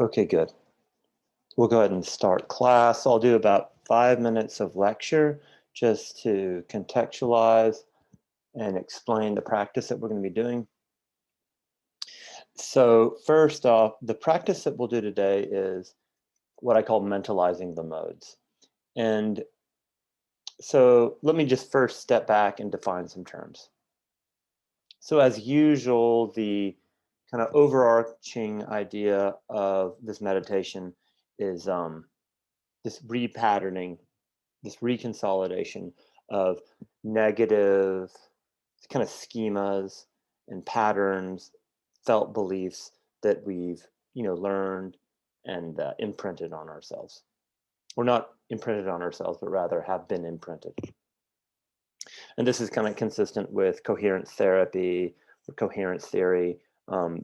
Okay, good. We'll go ahead and start class. I'll do about 5 minutes of lecture just to contextualize and explain the practice that we're going to be doing. So first off, the practice that we'll do today is what I call mentalizing the modes. And so let me just first step back and define some terms. So as usual, the kind of overarching idea of this meditation is this repatterning, this reconsolidation of negative kind of schemas and patterns, felt beliefs that we've learned and imprinted on ourselves. Or not imprinted on ourselves, but rather have been imprinted. And this is kind of consistent with coherence therapy or coherence theory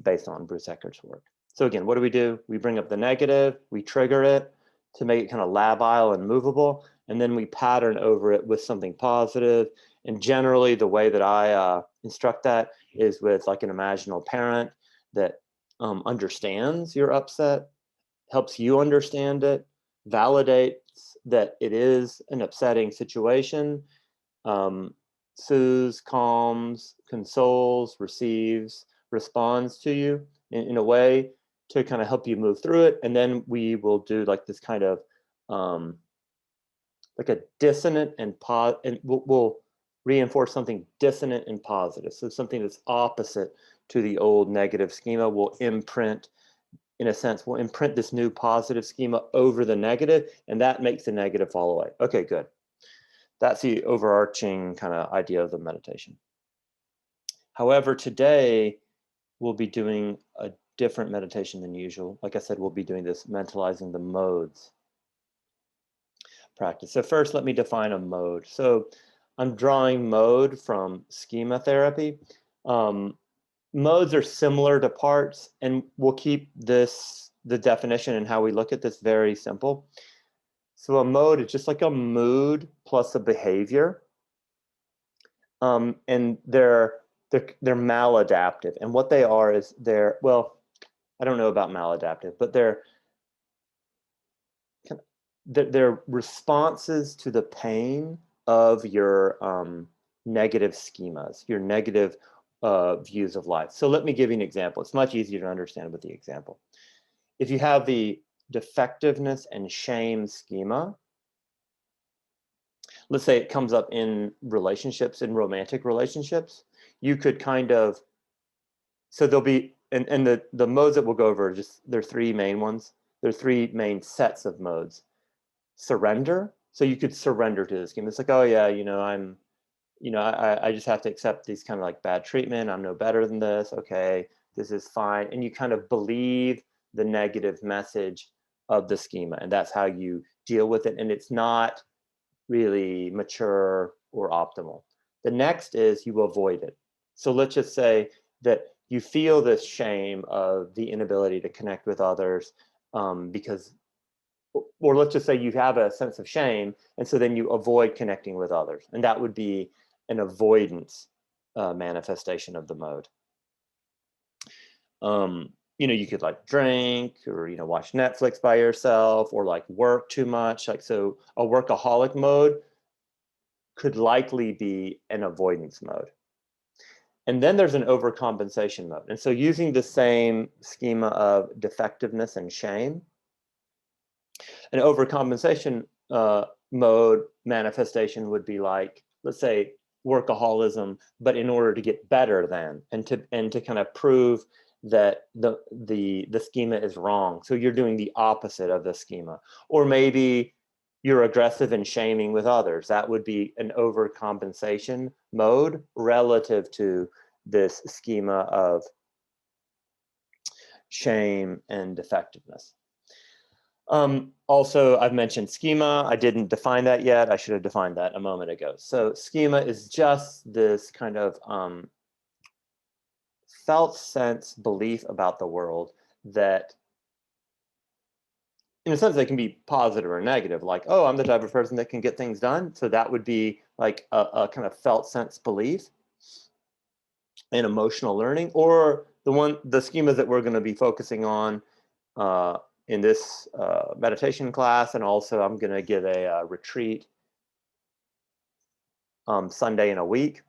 based on Bruce Eckert's work. So again, what do? We bring up the negative, we trigger it to make it kind of labile and movable, and then we pattern over it with something positive. And generally the way that I instruct that is with like an imaginal parent that understands your upset, helps you understand it, validates that it is an upsetting situation, soothes, calms, consoles, receives, responds to you in a way to kind of help you move through it. And then we will do like this kind of like a dissonant and we'll reinforce something dissonant and positive. So something that's opposite to the old negative schema will imprint, in a sense, will imprint this new positive schema over the negative, and that makes the negative fall away. Okay, good. That's the overarching kind of idea of the meditation. However, today we'll be doing a different meditation than usual. Like I said, we'll be doing this mentalizing the modes practice. So first, let me define a mode. So I'm drawing mode from schema therapy. Modes are similar to parts, and we'll keep the definition and how we look at this very simple. So a mode is just like a mood plus a behavior. And they're maladaptive. And what they are is well, I don't know about maladaptive, but they're responses to the pain of your negative schemas, your negative views of life. So let me give you an example. It's much easier to understand with the example. If you have the defectiveness and shame schema, let's say it comes up in relationships, in romantic relationships, you could kind of, so there'll be, and the modes that we'll go over, there are three main ones. There are three main sets of modes. Surrender, so you could surrender to the scheme. It's like, oh yeah, I just have to accept these kind of like bad treatment. I'm no better than this. Okay, this is fine. And you kind of believe the negative message of the schema, and that's how you deal with it. And it's not really mature or optimal. The next is you avoid it. So let's just say that you feel this shame of the inability to connect with others because, or let's just say you have a sense of shame, and so then you avoid connecting with others. And that would be an avoidance manifestation of the mode. You could like drink or, watch Netflix by yourself or like work too much. Like, so a workaholic mode could likely be an avoidance mode. And then there's an overcompensation mode. And so using the same schema of defectiveness and shame, an overcompensation mode manifestation would be like, let's say, workaholism, but in order to get better than, and to kind of prove that the schema is wrong. So you're doing the opposite of the schema. Or maybe you're aggressive and shaming with others. That would be an overcompensation mode relative to this schema of shame and defectiveness. Also, I've mentioned schema. I didn't define that yet. I should have defined that a moment ago. So schema is just this kind of felt sense belief about the world that, in a sense, they can be positive or negative. Like, oh, I'm the type of person that can get things done. So that would be like a kind of felt sense belief and emotional learning. Or the schemas that we're going to be focusing on in this meditation class, and also I'm going to give a retreat Sunday in a week,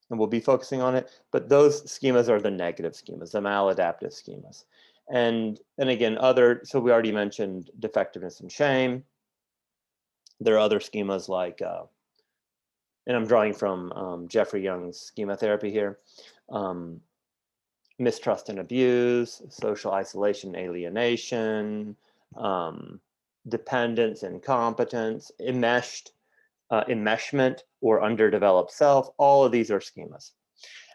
and we'll be focusing on it. But those schemas are the negative schemas, the maladaptive schemas. And again, so we already mentioned defectiveness and shame. There are other schemas like, and I'm drawing from Jeffrey Young's schema therapy here, mistrust and abuse, social isolation, alienation, dependence and competence, enmeshment or underdeveloped self. All of these are schemas.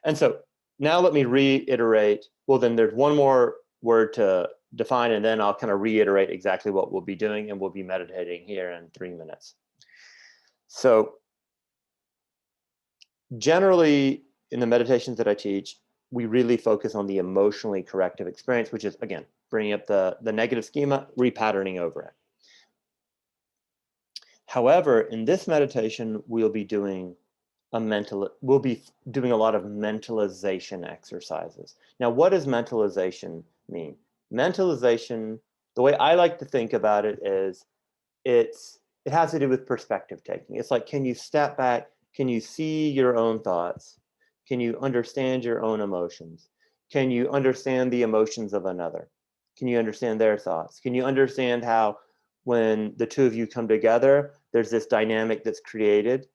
And so now let me reiterate. Well, then there's one more word to define, and then I'll kind of reiterate exactly what we'll be doing, and we'll be meditating here in 3 minutes. So generally in the meditations that I teach, we really focus on the emotionally corrective experience, which is, again, bringing up the negative schema, repatterning over it. However, in this meditation, we'll be doing a lot of mentalization exercises. Now, what does mentalization mean? Mentalization, the way I like to think about it is it has to do with perspective taking. It's like, can you step back? Can you see your own thoughts? Can you understand your own emotions? Can you understand the emotions of another? Can you understand their thoughts? Can you understand how when the two of you come together, there's this dynamic that's created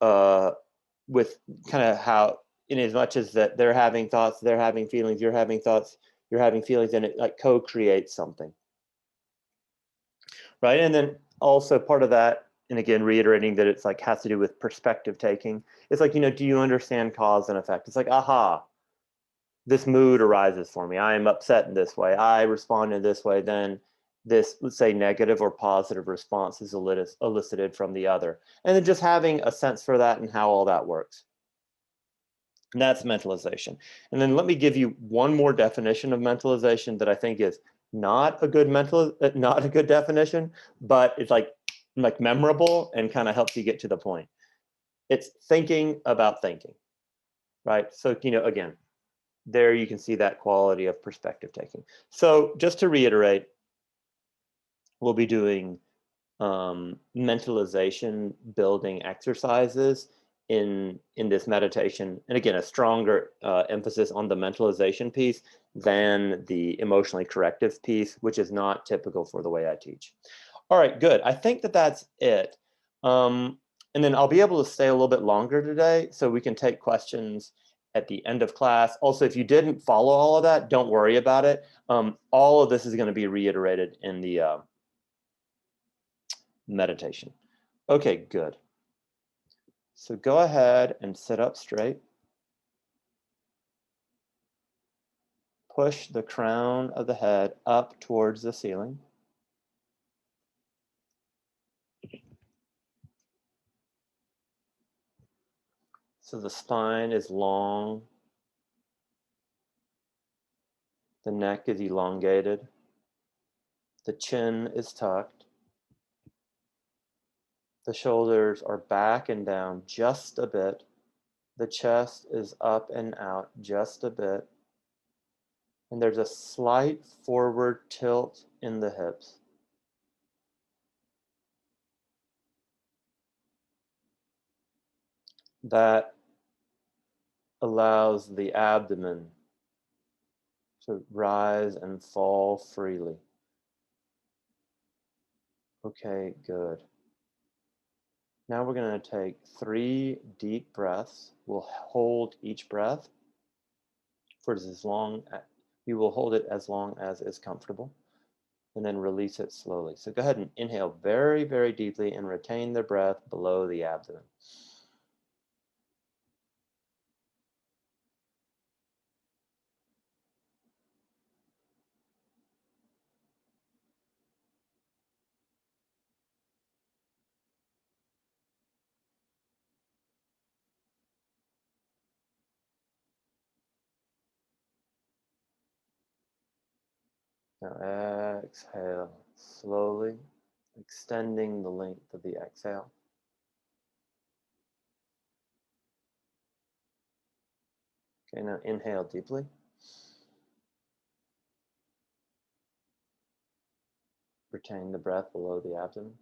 with kind of how, in as much as that they're having thoughts, they're having feelings, you're having thoughts, you're having feelings, and it like co-creates something, right? And then also part of that, and again, reiterating that it's like has to do with perspective taking. It's like, do you understand cause and effect? It's like, aha, this mood arises for me. I am upset in this way. I respond in this way. Then this, let's say, negative or positive response is elicited from the other. And then just having a sense for that and how all that works. And that's mentalization. And then let me give you one more definition of mentalization that I think is not a good definition, but it's like memorable and kind of helps you get to the point. It's thinking about thinking, right? So, again, there you can see that quality of perspective taking. So just to reiterate, we'll be doing mentalization building exercises in this meditation, and again, a stronger emphasis on the mentalization piece than the emotionally corrective piece, which is not typical for the way I teach. All right, good. I think that's it. And then I'll be able to stay a little bit longer today, so we can take questions at the end of class. Also, if you didn't follow all of that, don't worry about it. All of this is going to be reiterated in the meditation. Okay, good. So go ahead and sit up straight. Push the crown of the head up towards the ceiling. So the spine is long. The neck is elongated. The chin is tucked. The shoulders are back and down just a bit. The chest is up and out just a bit. And there's a slight forward tilt in the hips. That allows the abdomen to rise and fall freely. Okay, good. Now we're going to take 3 deep breaths. We'll hold each breath for as long, you will hold it as long as is comfortable, and then release it slowly. So go ahead and inhale very, very deeply and retain the breath below the abdomen. Now exhale slowly, extending the length of the exhale. Okay, now inhale deeply. Retain the breath below the abdomen.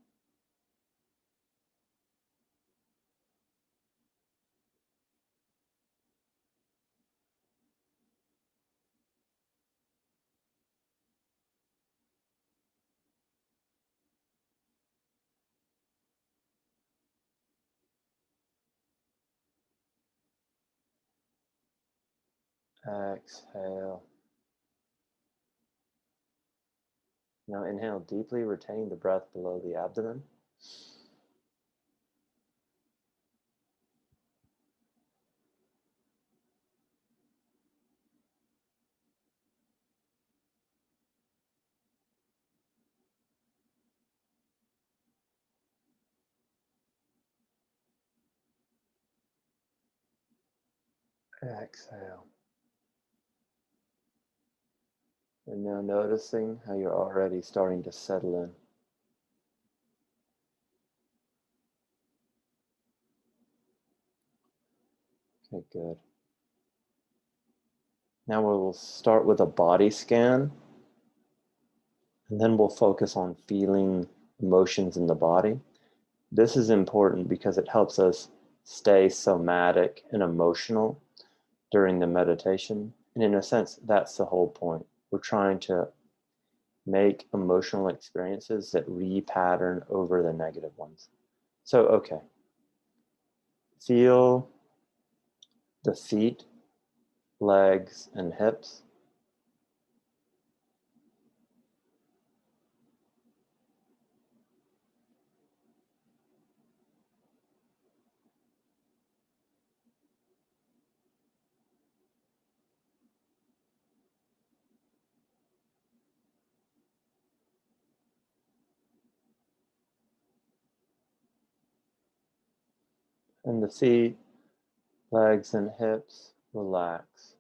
Exhale. Now inhale deeply, retaining the breath below the abdomen. Exhale. And now noticing how you're already starting to settle in. Okay, good. Now we'll start with a body scan, and then we'll focus on feeling emotions in the body. This is important because it helps us stay somatic and emotional during the meditation. And in a sense, that's the whole point. We're trying to make emotional experiences that repattern over the negative ones. So, okay, feel the feet, legs, and hips. And the feet, legs, and hips relax.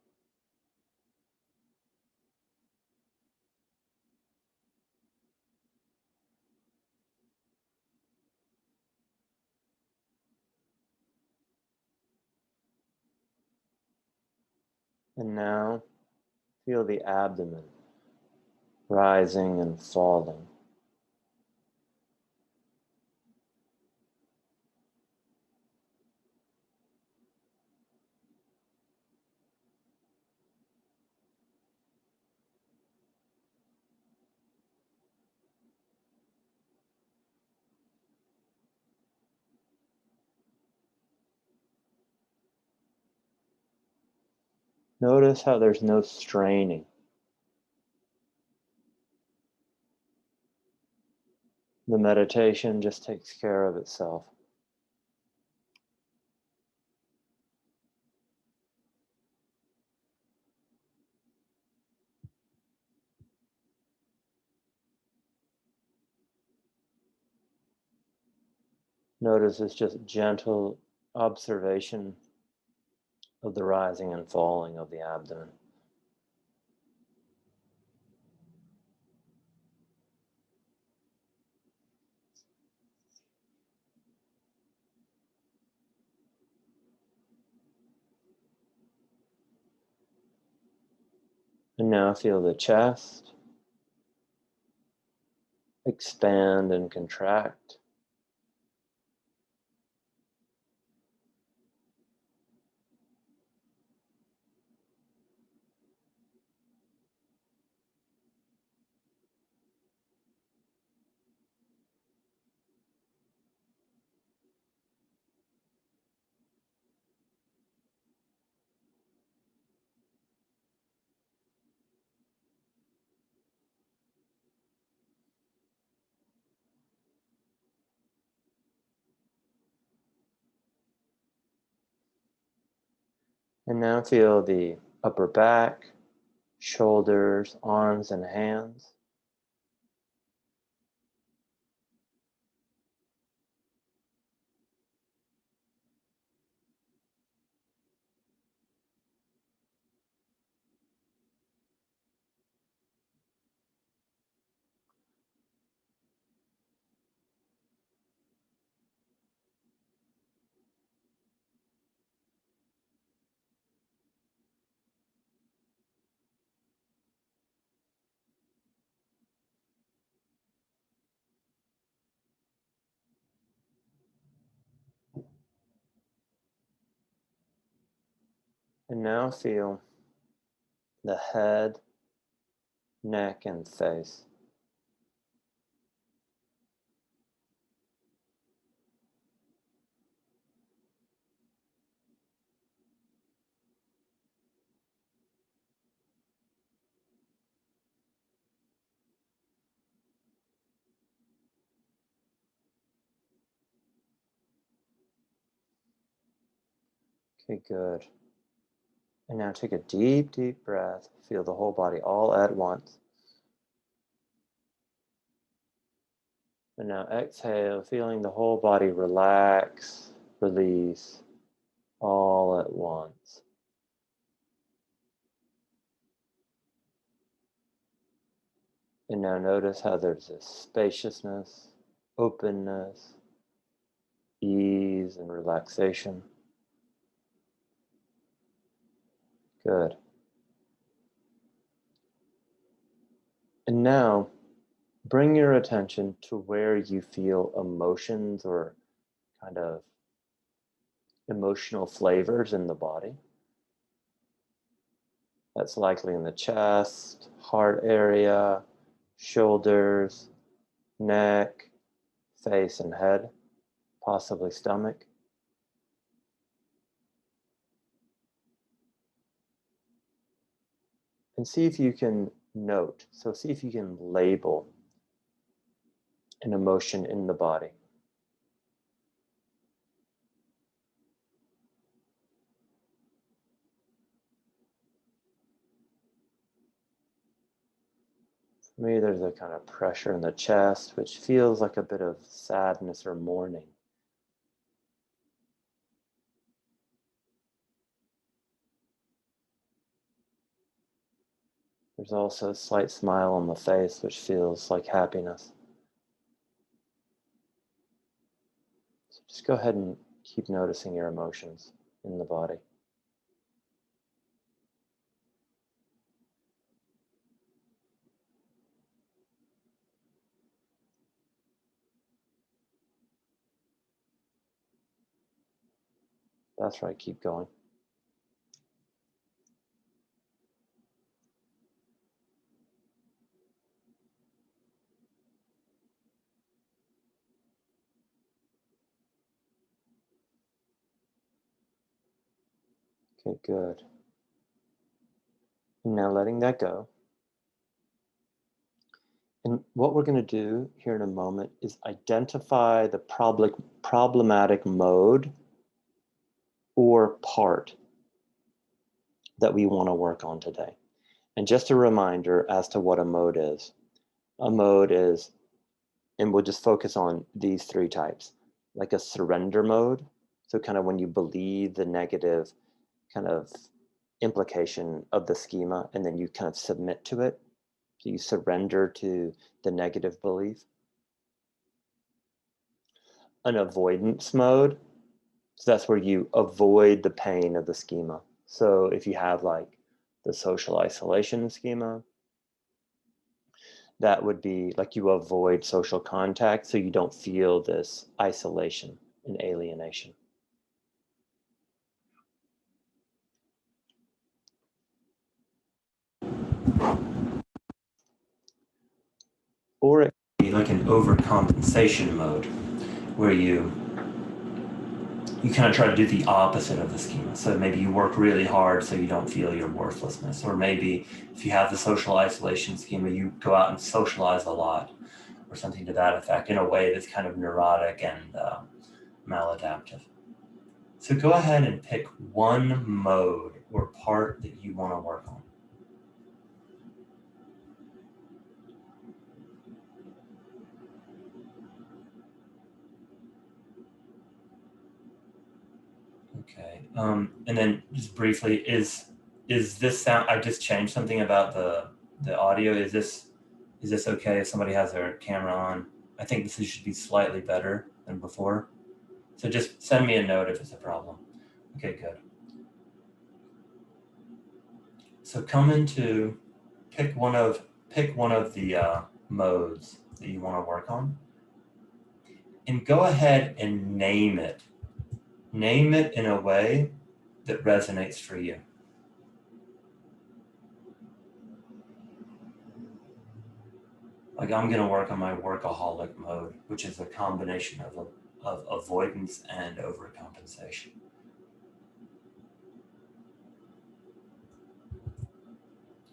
And now feel the abdomen rising and falling. Notice how there's no straining. The meditation just takes care of itself. Notice it's just gentle observation of the rising and falling of the abdomen. And now feel the chest expand and contract. And now feel the upper back, shoulders, arms, and hands. And now feel the head, neck, and face. Okay, good. And now take a deep, deep breath. Feel the whole body all at once. And now exhale, feeling the whole body relax, release, all at once. And now notice how there's this spaciousness, openness, ease, and relaxation. Good. And now bring your attention to where you feel emotions or kind of emotional flavors in the body. That's likely in the chest, heart area, shoulders, neck, face, and head, possibly stomach. And see if you can note, so see if you can label an emotion in the body. For me, there's a kind of pressure in the chest, which feels like a bit of sadness or mourning. There's also a slight smile on the face, which feels like happiness. So just go ahead and keep noticing your emotions in the body. That's right, keep going. Okay, good. And now letting that go. And what we're going to do here in a moment is identify the problematic mode or part that we want to work on today. And just a reminder as to what a mode is. A mode is, and we'll just focus on these three types, like a surrender mode. So kind of when you believe the negative kind of implication of the schema and then you kind of submit to it. So you surrender to the negative belief. An avoidance mode. So that's where you avoid the pain of the schema. So if you have like the social isolation schema, that would be like you avoid social contact so you don't feel this isolation and alienation. Or it could be like an overcompensation mode where you kind of try to do the opposite of the schema. So maybe you work really hard so you don't feel your worthlessness. Or maybe if you have the social isolation schema, you go out and socialize a lot or something to that effect in a way that's kind of neurotic and maladaptive. So go ahead and pick one mode or part that you want to work on. Okay. And then just briefly, is this sound? I just changed something about the audio. Is this okay if somebody has their camera on? I think this should be slightly better than before. So just send me a note if it's a problem. Okay, good. So come into pick one of the modes that you want to work on, and go ahead and name it. Name it in a way that resonates for you. Like I'm going to work on my workaholic mode, which is a combination of avoidance and overcompensation.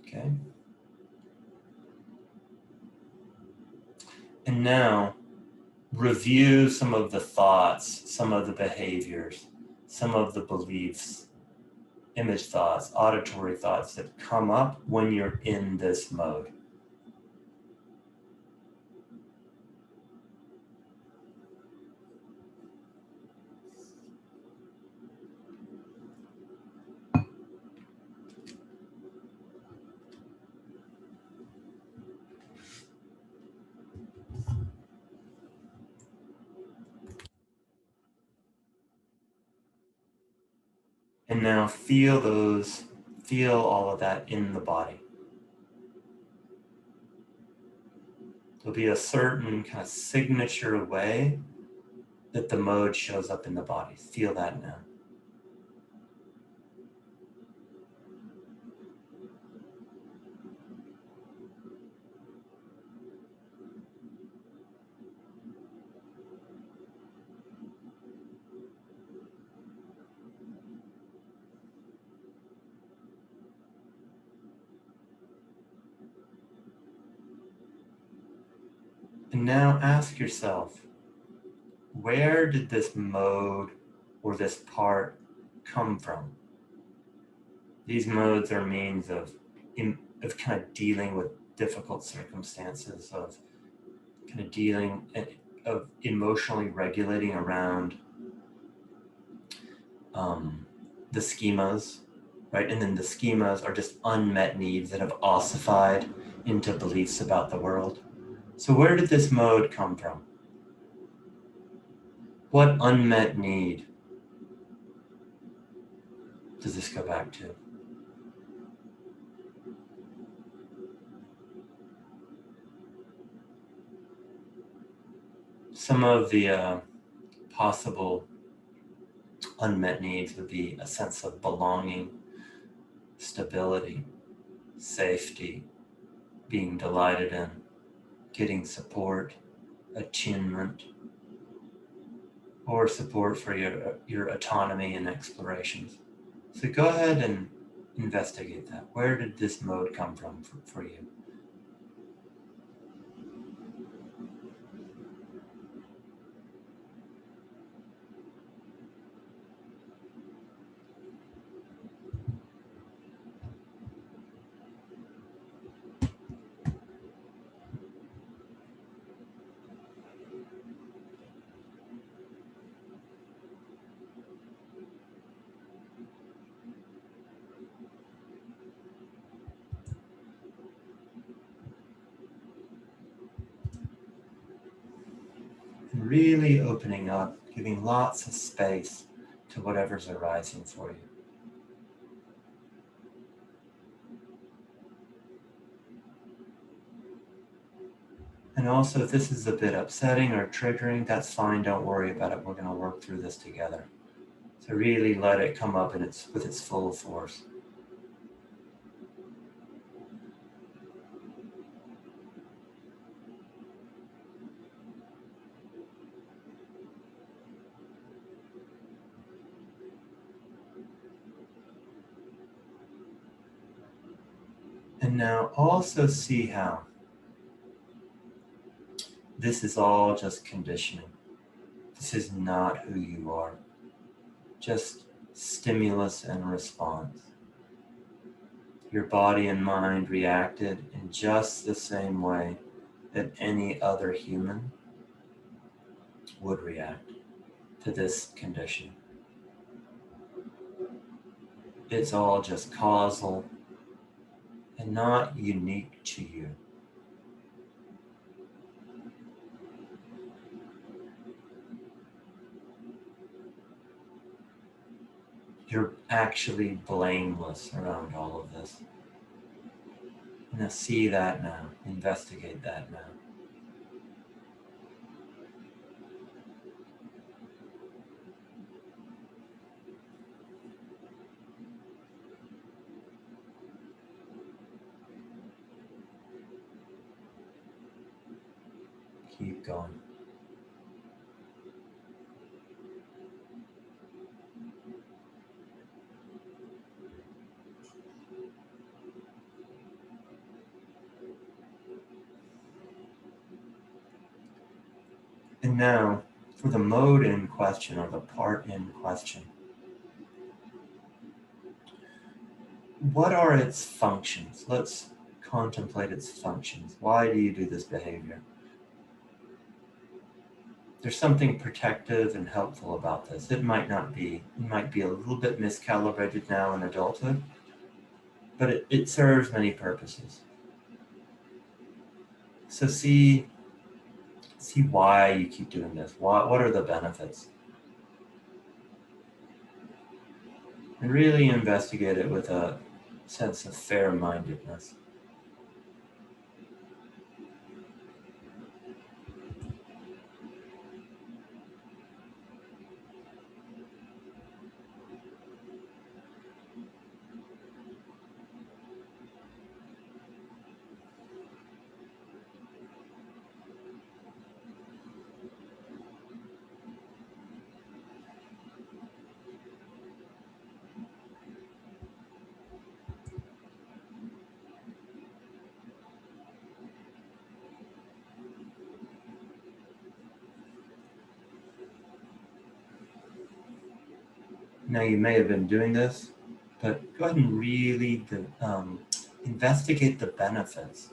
Okay. And now review some of the thoughts, some of the behaviors, some of the beliefs, image thoughts, auditory thoughts that come up when you're in this mode. And now feel all of that in the body. There'll be a certain kind of signature way that the mode shows up in the body. Feel that now. And now ask yourself, where did this mode or this part come from? These modes are means of kind of dealing with difficult circumstances, of kind of dealing, of emotionally regulating around the schemas, right? And then the schemas are just unmet needs that have ossified into beliefs about the world. So where did this mode come from? What unmet need does this go back to? Some of the possible unmet needs would be a sense of belonging, stability, safety, being delighted in, getting support, attunement, or support for your autonomy and explorations. So go ahead and investigate that. Where did this mode come from for you? Really opening up, giving lots of space to whatever's arising for you. And also, if this is a bit upsetting or triggering, that's fine. Don't worry about it. We're going to work through this together. So really let it come up with its full force. And now also see how this is all just conditioning. This is not who you are. Just stimulus and response. Your body and mind reacted in just the same way that any other human would react to this condition. It's all just causal and not unique to you. You're actually blameless around all of this. Now see that now, investigate that now. Keep going. And now, for the mode in question, or the part in question, what are its functions? Let's contemplate its functions. Why do you do this behavior? There's something protective and helpful about this. It might not be. It might be a little bit miscalibrated now in adulthood, but it serves many purposes. So see why you keep doing this. What are the benefits? And really investigate it with a sense of fair-mindedness. Now you may have been doing this, but go ahead and really investigate the benefits.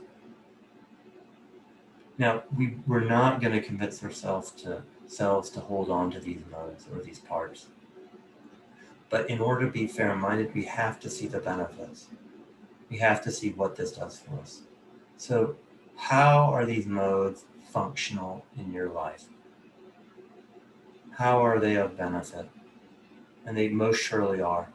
Now, we're not going to convince ourselves to hold on to these modes or these parts. But in order to be fair-minded, we have to see the benefits. We have to see what this does for us. So how are these modes functional in your life? How are they of benefit? And they most surely are.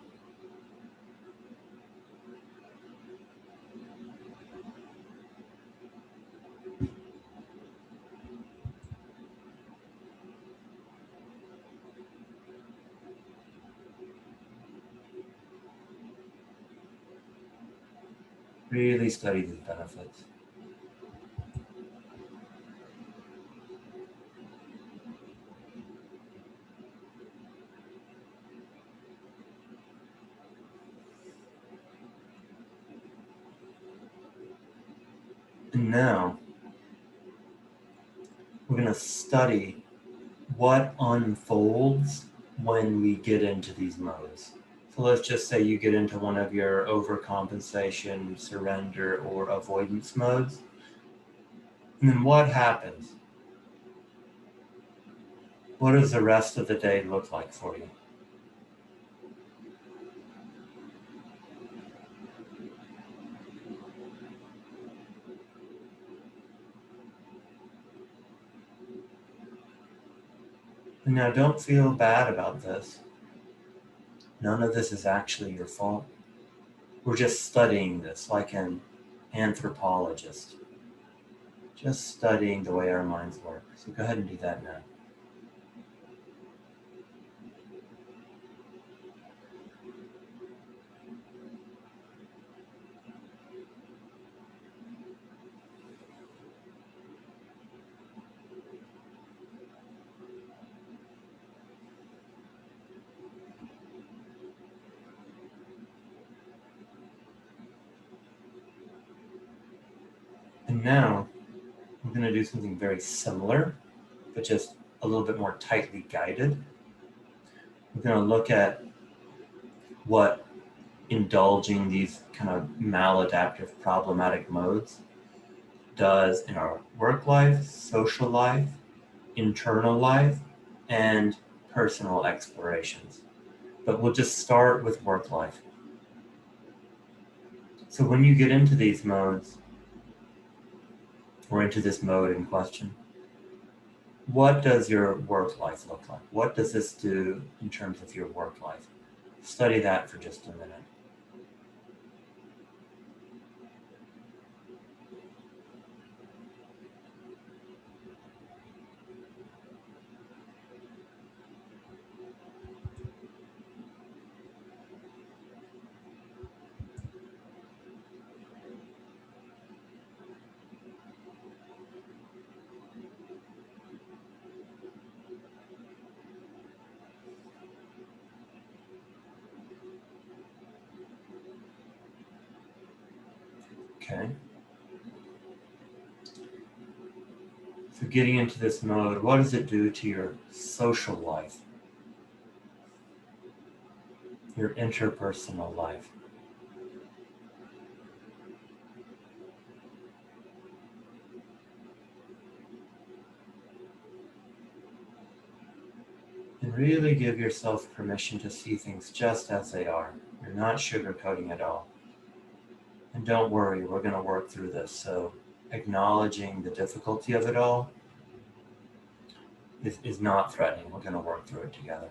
Really study these benefits. And now we're going to study what unfolds when we get into these modes. So let's just say you get into one of your overcompensation, surrender, or avoidance modes. And then what happens? What does the rest of the day look like for you? And now don't feel bad about this. None of this is actually your fault. We're just studying this like an anthropologist. Just studying the way our minds work. So go ahead and do that now. And now we're going to do something very similar, but just a little bit more tightly guided. We're going to look at what indulging these kind of maladaptive problematic modes does in our work life, social life, internal life, and personal explorations. But we'll just start with work life. So when you get into these modes, or into this mode in question, what does your work life look like? What does this do in terms of your work life? Study that for just a minute. So getting into this mode, what does it do to your social life, your interpersonal life? And really give yourself permission to see things just as they are. You're not sugarcoating at all. And don't worry, we're going to work through this. So acknowledging the difficulty of it all is not threatening. We're going to work through it together.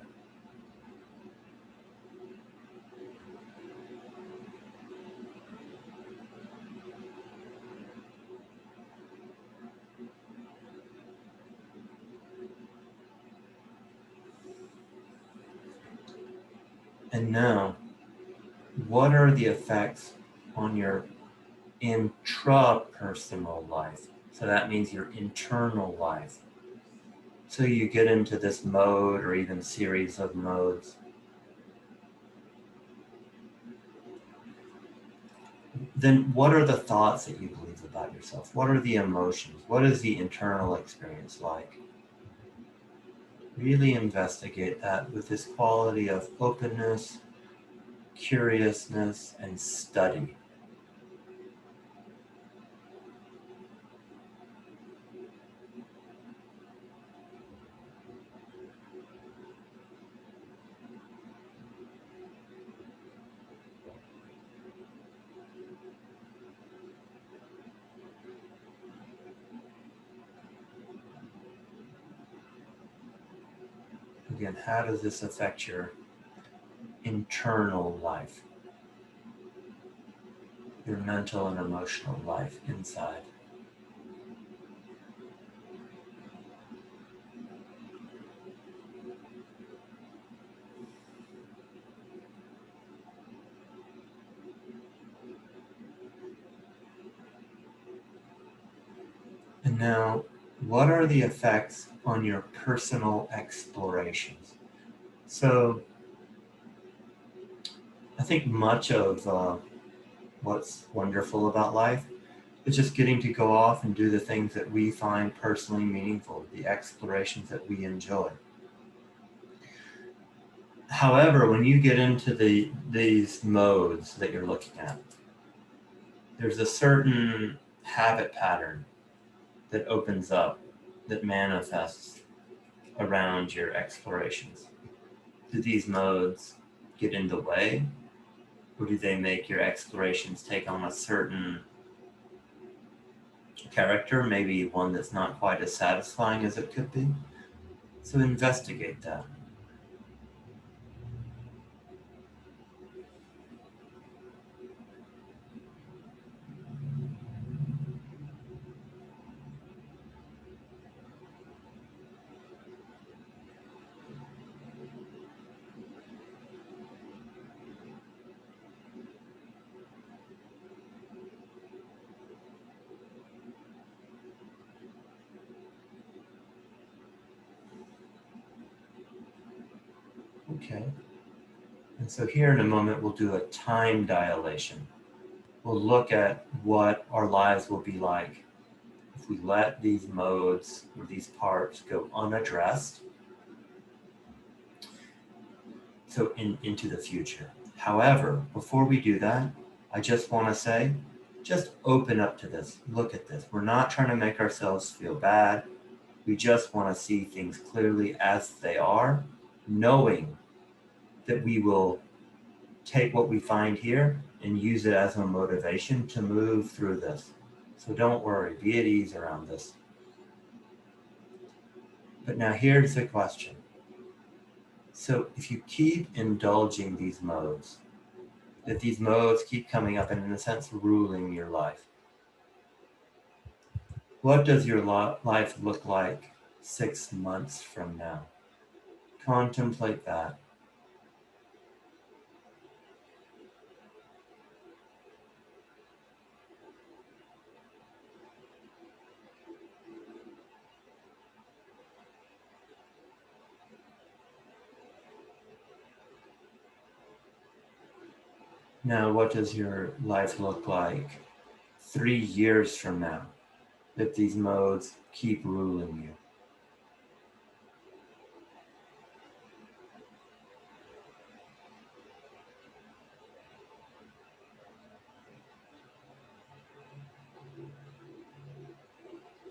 And now, what are the effects on your intrapersonal life? So that means your internal life. So you get into this mode or even series of modes. Then what are the thoughts that you believe about yourself? What are the emotions? What is the internal experience like? Really investigate that with this quality of openness, curiousness, and study. Again, how does this affect your internal life, your mental and emotional life inside? And now, what are the effects on your personal explorations? So, I think much of what's wonderful about life is just getting to go off and do the things that we find personally meaningful, the explorations that we enjoy. However, when you get into these modes that you're looking at, there's a certain habit pattern that opens up, that manifests around your explorations. Do these modes get in the way, or do they make your explorations take on a certain character, maybe one that's not quite as satisfying as it could be? So investigate that. Okay. And so here in a moment, we'll do a time dilation. We'll look at what our lives will be like if we let these modes or these parts go unaddressed, so into the future. However, before we do that, I just want to say, just open up to this. Look at this. We're not trying to make ourselves feel bad. We just want to see things clearly as they are, knowing that we will take what we find here and use it as a motivation to move through this. So don't worry, be at ease around this. But now here's the question. So if you keep indulging these modes, that these modes keep coming up and in a sense ruling your life, what does your life look like 6 months from now? Contemplate that. Now, what does your life look like 3 years from now? if these modes keep ruling you.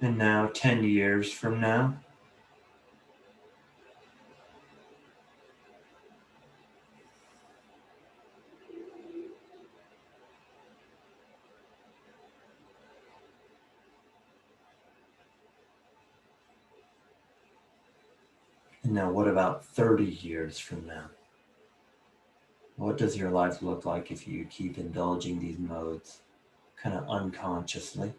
And now, 10 years from now, and now what about 30 years from now? What does your life look like if you keep indulging these modes kind of unconsciously?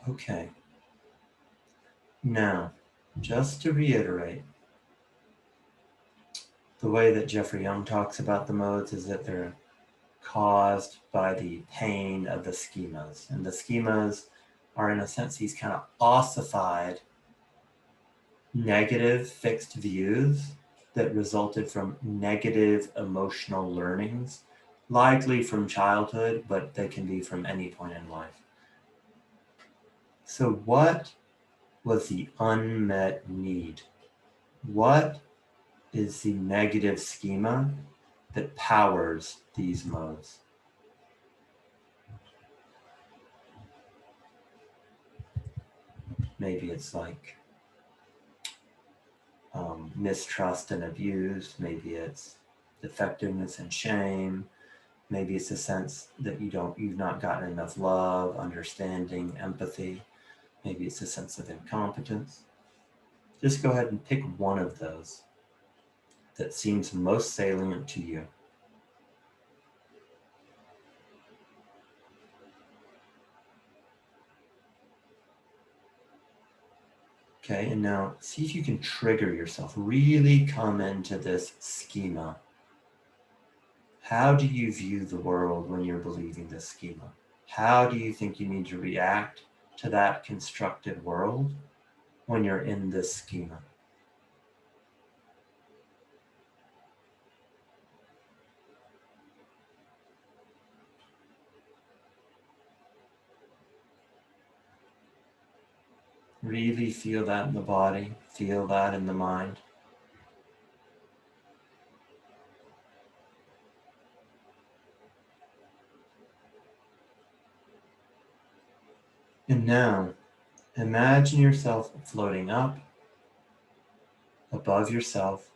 Okay. Now, just to reiterate, the way that Jeffrey Young talks about the modes is that they're caused by the pain of the schemas. And the schemas are, in a sense, these kind of ossified, negative fixed views that resulted from negative emotional learnings, likely from childhood, but they can be from any point in life. So what was the unmet need? What is the negative schema that powers these modes? Maybe it's like mistrust and abuse. Maybe it's defectiveness and shame. Maybe it's a sense that you've not gotten enough love, understanding, empathy. Maybe it's a sense of incompetence. Just go ahead and pick one of those that seems most salient to you. Okay, and now see if you can trigger yourself. Really come into this schema. How do you view the world when you're believing this schema? How do you think you need to react to that constructed world when you're in this schema? Really feel that in the body, feel that in the mind. And now, imagine yourself floating up above yourself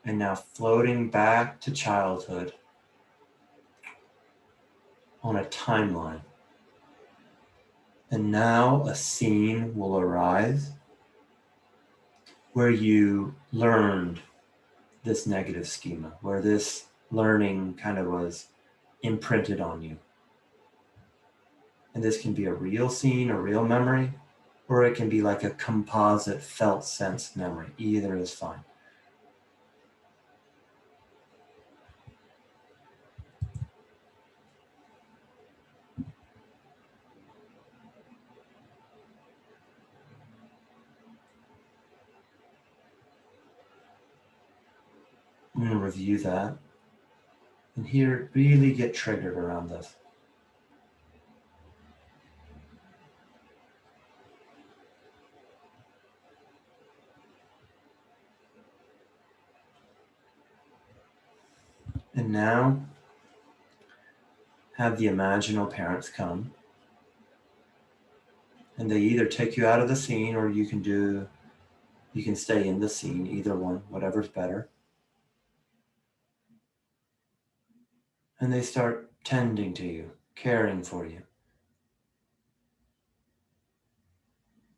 and now floating back to childhood on a timeline. And now a scene will arise where you learned this negative schema, where this learning kind of was imprinted on you. And this can be a real scene, a real memory, or it can be like a composite felt sense memory. Either is fine. I'm going to review that. And here, really get triggered around this. And now, have the imaginal parents come. And they either take you out of the scene or you can stay in the scene, either one, whatever's better. And they start tending to you, caring for you.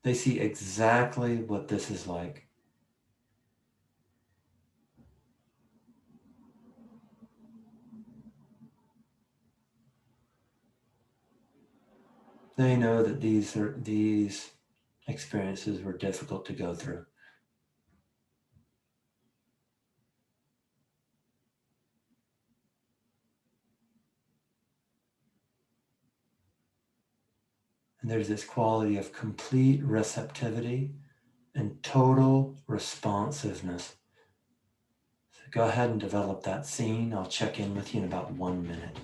They see exactly what this is like. They know that these experiences were difficult to go through. And there's this quality of complete receptivity and total responsiveness. So go ahead and develop that scene. I'll check in with you in about 1 minute.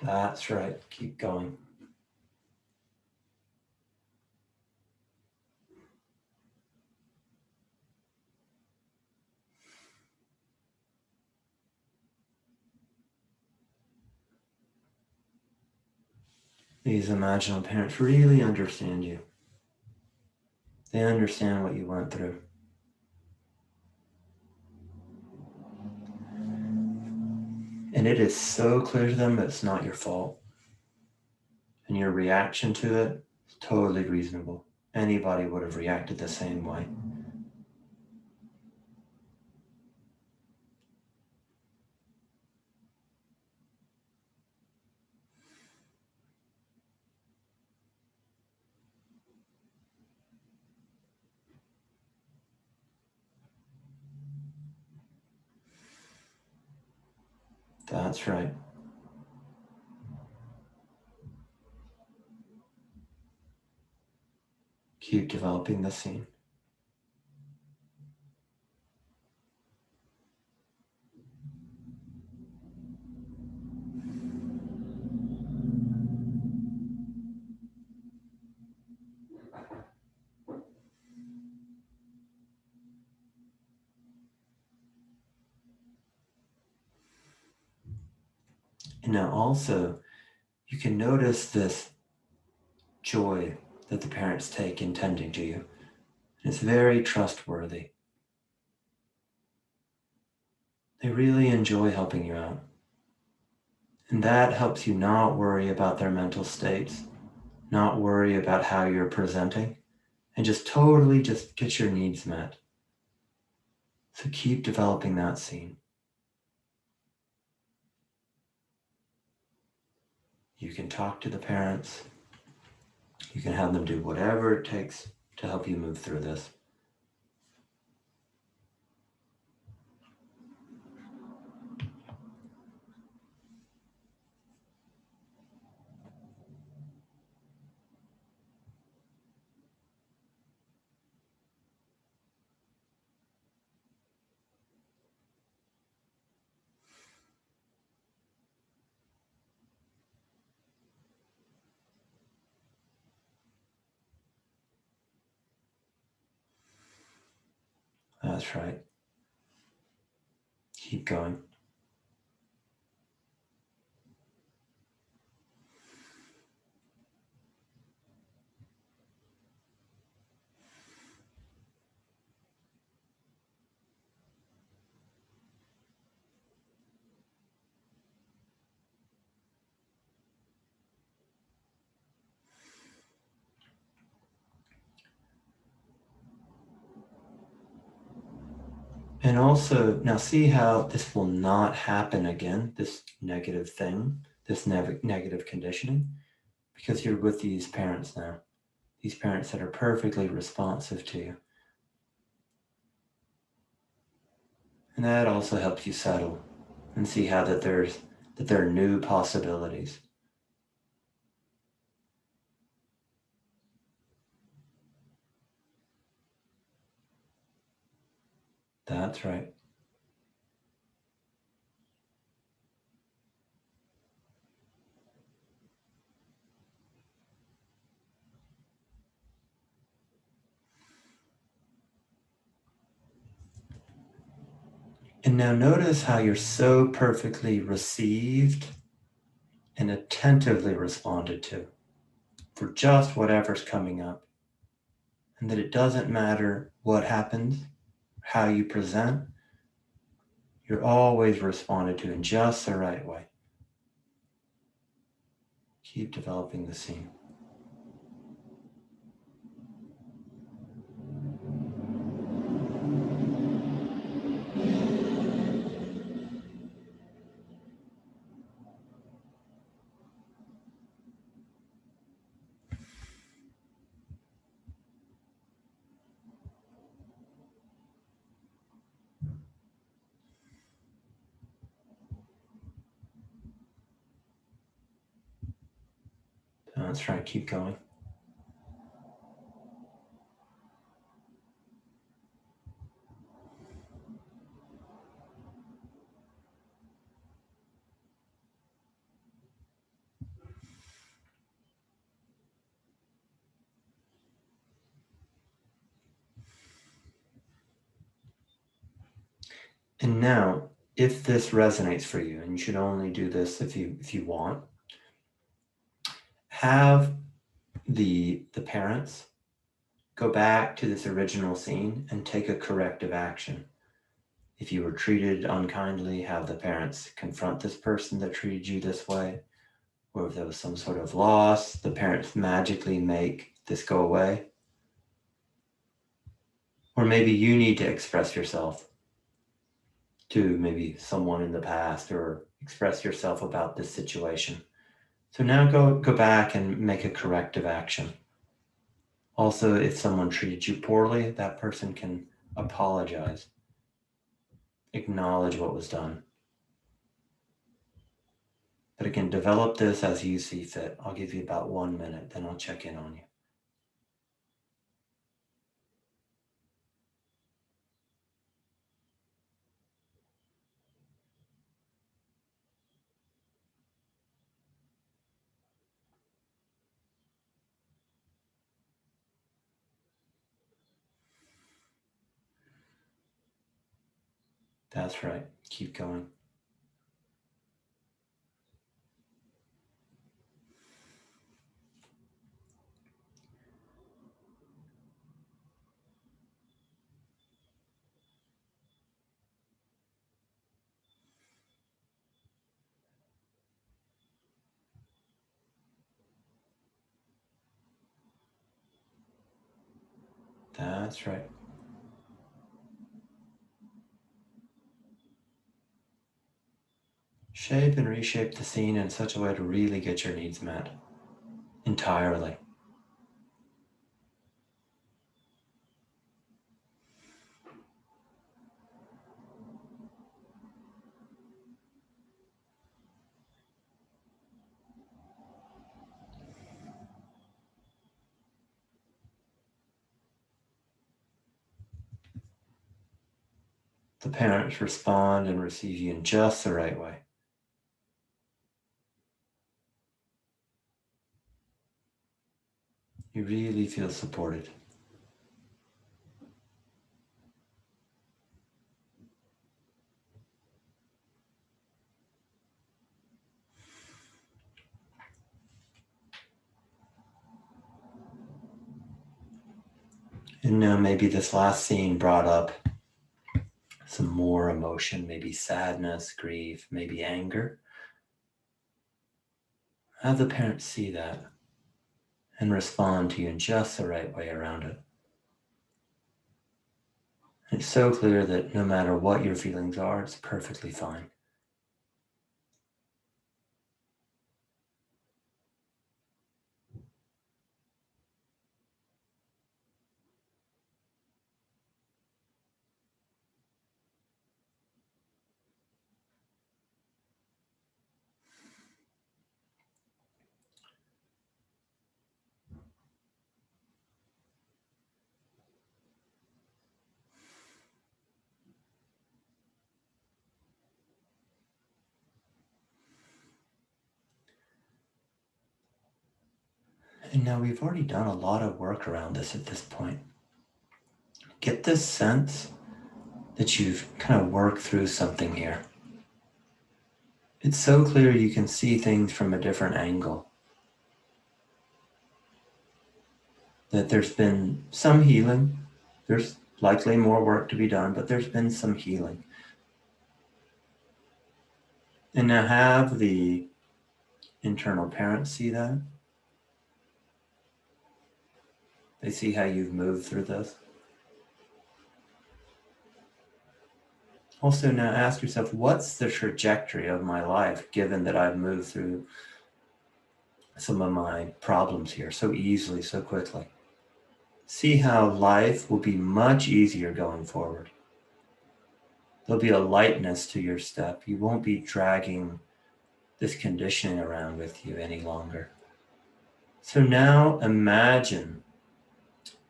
That's right. Keep going. These imaginal parents really understand you. They understand what you went through. And it is so clear to them that it's not your fault. And your reaction to it is totally reasonable. Anybody would have reacted the same way. That's right. Keep developing the scene. And now also, you can notice this joy that the parents take in tending to you. It's very trustworthy. They really enjoy helping you out. And that helps you not worry about their mental states, not worry about how you're presenting, and just totally just get your needs met. So keep developing that scene. You can talk to the parents. You can have them do whatever it takes to help you move through this. That's right. Keep going. And also, now see how this will not happen again, this negative thing, this negative conditioning, because you're with these parents now, these parents that are perfectly responsive to you. And that also helps you settle and see how that there are new possibilities. That's right. And now notice how you're so perfectly received and attentively responded to for just whatever's coming up. And that it doesn't matter what happens, how you present, you're always responded to in just the right way. Keep developing the scene. That's right, keep going. And now, if this resonates for you, and you should only do this if you want, have the parents go back to this original scene and take a corrective action. If you were treated unkindly, have the parents confront this person that treated you this way. Or if there was some sort of loss, the parents magically make this go away. Or maybe you need to express yourself to maybe someone in the past, or express yourself about this situation. So now go back and make a corrective action. Also, if someone treated you poorly, that person can apologize, acknowledge what was done. But again, develop this as you see fit. I'll give you about 1 minute, then I'll check in on you. That's right. Keep going. That's right. Shape and reshape the scene in such a way to really get your needs met entirely. The parents respond and receive you in just the right way. You really feel supported. And now maybe this last scene brought up some more emotion, maybe sadness, grief, maybe anger. Have the parents see that and respond to you in just the right way around it. It's so clear that no matter what your feelings are, it's perfectly fine. And now we've already done a lot of work around this at this point. Get this sense that you've kind of worked through something here. It's so clear you can see things from a different angle. That there's been some healing. There's likely more work to be done, but there's been some healing. And now have the internal parents see that. They see how you've moved through this. Also, now ask yourself, what's the trajectory of my life given that I've moved through some of my problems here so easily, so quickly? See how life will be much easier going forward. There'll be a lightness to your step. You won't be dragging this conditioning around with you any longer. So now imagine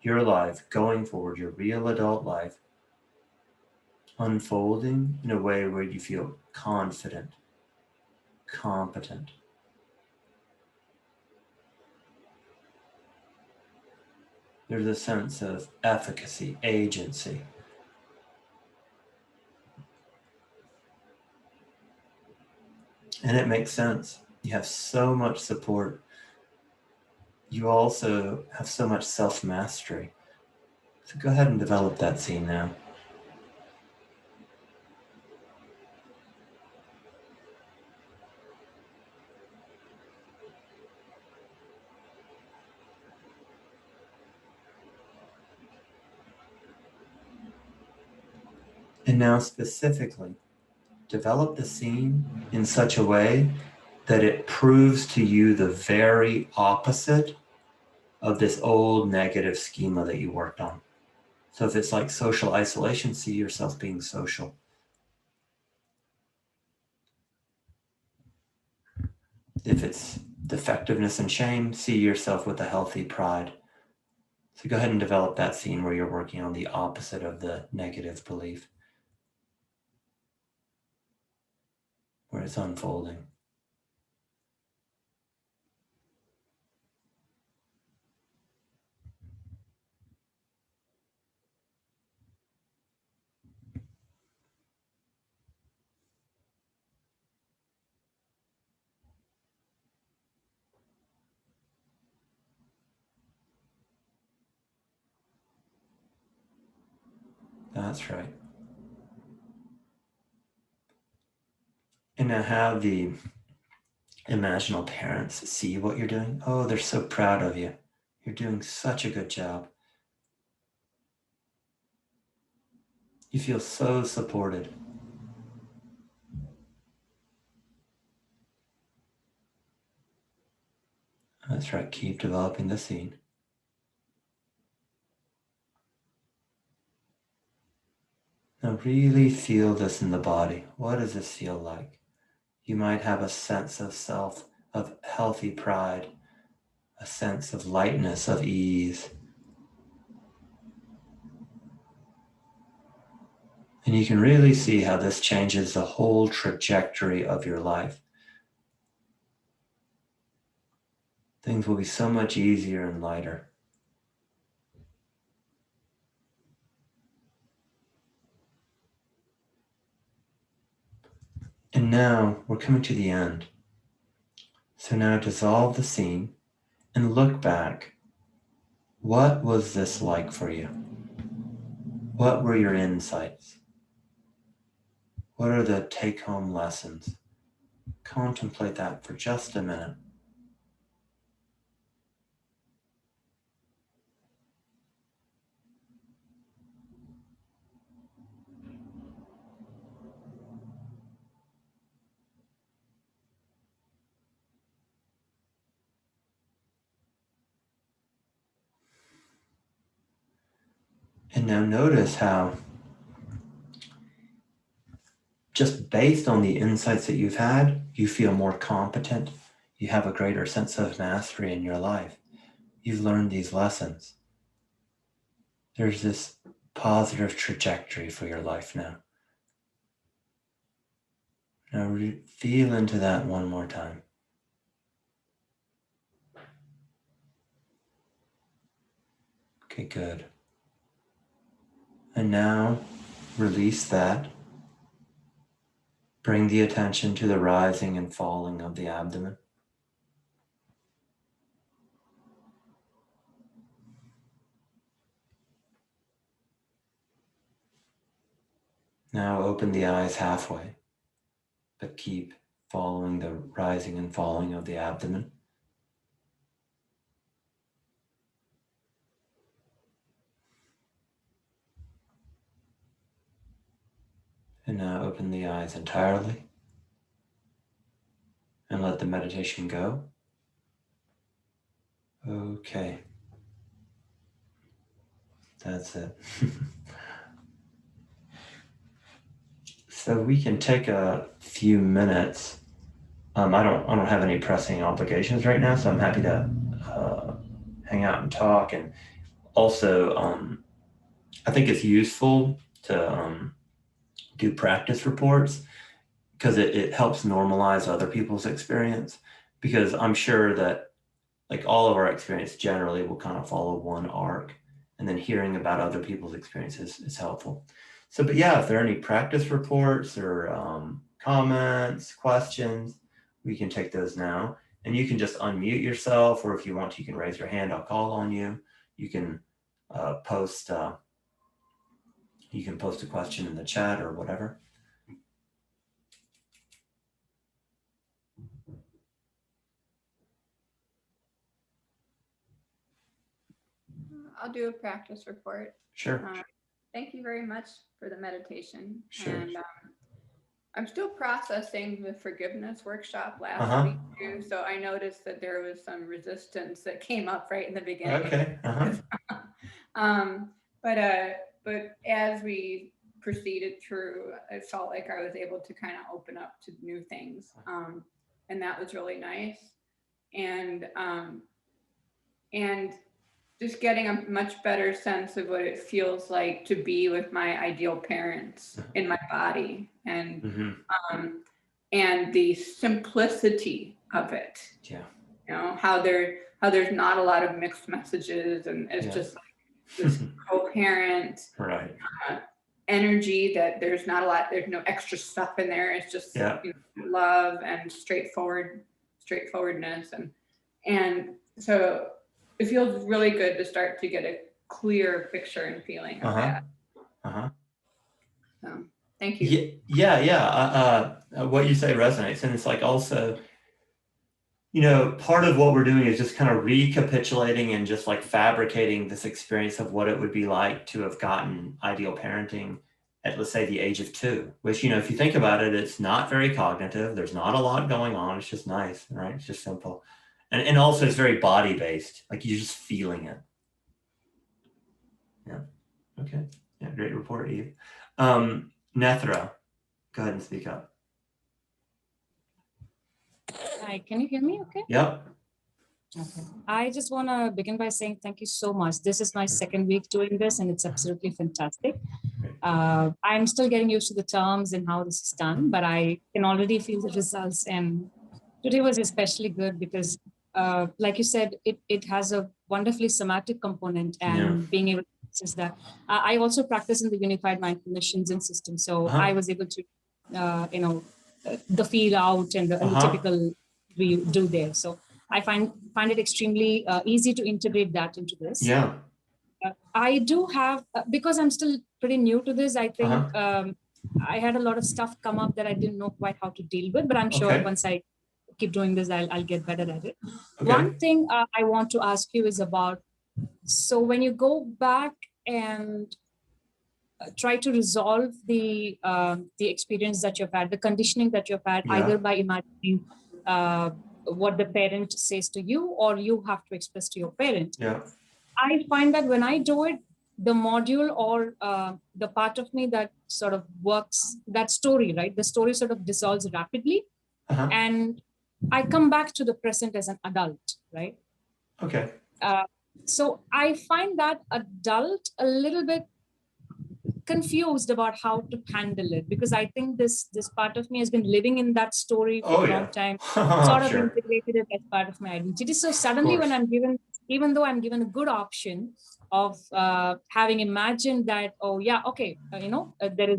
your life going forward, your real adult life, unfolding in a way where you feel confident, competent. There's a sense of efficacy, agency. And it makes sense. You have so much support. You also have so much self-mastery. So go ahead and develop that scene now. And now specifically, develop the scene in such a way that it proves to you the very opposite of this old negative schema that you worked on. So if it's like social isolation, see yourself being social. If it's defectiveness and shame, see yourself with a healthy pride. So go ahead and develop that scene where you're working on the opposite of the negative belief, where it's unfolding. That's right. And now have the imaginal parents see what you're doing. Oh, they're so proud of you. You're doing such a good job. You feel so supported. That's right. Keep developing the scene. Now really feel this in the body. What does this feel like? You might have a sense of self, of healthy pride, a sense of lightness, of ease. And you can really see how this changes the whole trajectory of your life. Things will be so much easier and lighter. And now we're coming to the end. So now dissolve the scene and look back. What was this like for you? What were your insights? What are the take-home lessons? Contemplate that for just a minute. And now notice how, just based on the insights that you've had, you feel more competent. You have a greater sense of mastery in your life. You've learned these lessons. There's this positive trajectory for your life now. Now feel into that one more time. Okay, good. And now release that. Bring the attention to the rising and falling of the abdomen. Now open the eyes halfway, but keep following the rising and falling of the abdomen. And now open the eyes entirely and let the meditation go. Okay. That's it. So we can take a few minutes. I don't have any pressing obligations right now, so I'm happy to hang out and talk. And also, I think it's useful to do practice reports because it helps normalize other people's experience. Because I'm sure that like all of our experience generally will kind of follow one arc, and then hearing about other people's experiences is helpful. So, but yeah, if there are any practice reports or comments, questions, we can take those now. And you can just unmute yourself, or if you want to, you can raise your hand. I'll call on you. You can post. You can post a question in the chat or whatever. I'll do a practice report. Sure. Thank you very much for the meditation. Sure. And I'm still processing the forgiveness workshop last week too. So I noticed that there was some resistance that came up right in the beginning. Okay. But as we proceeded through, I felt like I was able to kind of open up to new things. And that was really nice. And just getting a much better sense of what it feels like to be with my ideal parents in my body, and and the simplicity of it. Yeah. You know, how there's not a lot of mixed messages, and it's just like this coherent energy that there's not a lot, there's no extra stuff in there. It's just you know, love and straightforwardness. And so it feels really good to start to get a clear picture and feeling of that. So, thank you. What you say resonates. And it's like also, you know, part of what we're doing is just kind of recapitulating and just like fabricating this experience of what it would be like to have gotten ideal parenting at, let's say, the age of 2, which, you know, if you think about it, it's not very cognitive. There's not a lot going on. It's just nice, right? It's just simple. And also it's very body-based, like you're just feeling it. Yeah, okay. Yeah, great report, Eve. Nethra, go ahead and speak up. Hi, can you hear me okay? Yep. Okay. I just want to begin by saying thank you so much. This is my second week doing this, and it's absolutely fantastic. I'm still getting used to the terms and how this is done, but I can already feel the results. And today was especially good because like you said, it has a wonderfully somatic component, and being able to access that. I also practice in the unified mindfulness Shinzen system. So I was able to, you know, the feel out and the typical we do there. So I find it extremely easy to integrate that into this. Yeah. I do have, because I'm still pretty new to this, I think I had a lot of stuff come up that I didn't know quite how to deal with, but I'm sure once I keep doing this, I'll get better at it. One thing I want to ask you is about, so when you go back and try to resolve the experience that you've had, the conditioning that you've had, either by imagining what the parent says to you, or you have to express to your parent. I find that when I do it, the module or the part of me that sort of works, that story, right? The story sort of dissolves rapidly. And I come back to the present as an adult, right? So I find that adult a little bit confused about how to handle it, because I think this part of me has been living in that story for a long time, sort of integrated it as part of my identity. So suddenly when I'm given, even though I'm given a good option of having imagined that, oh yeah, okay, you know, there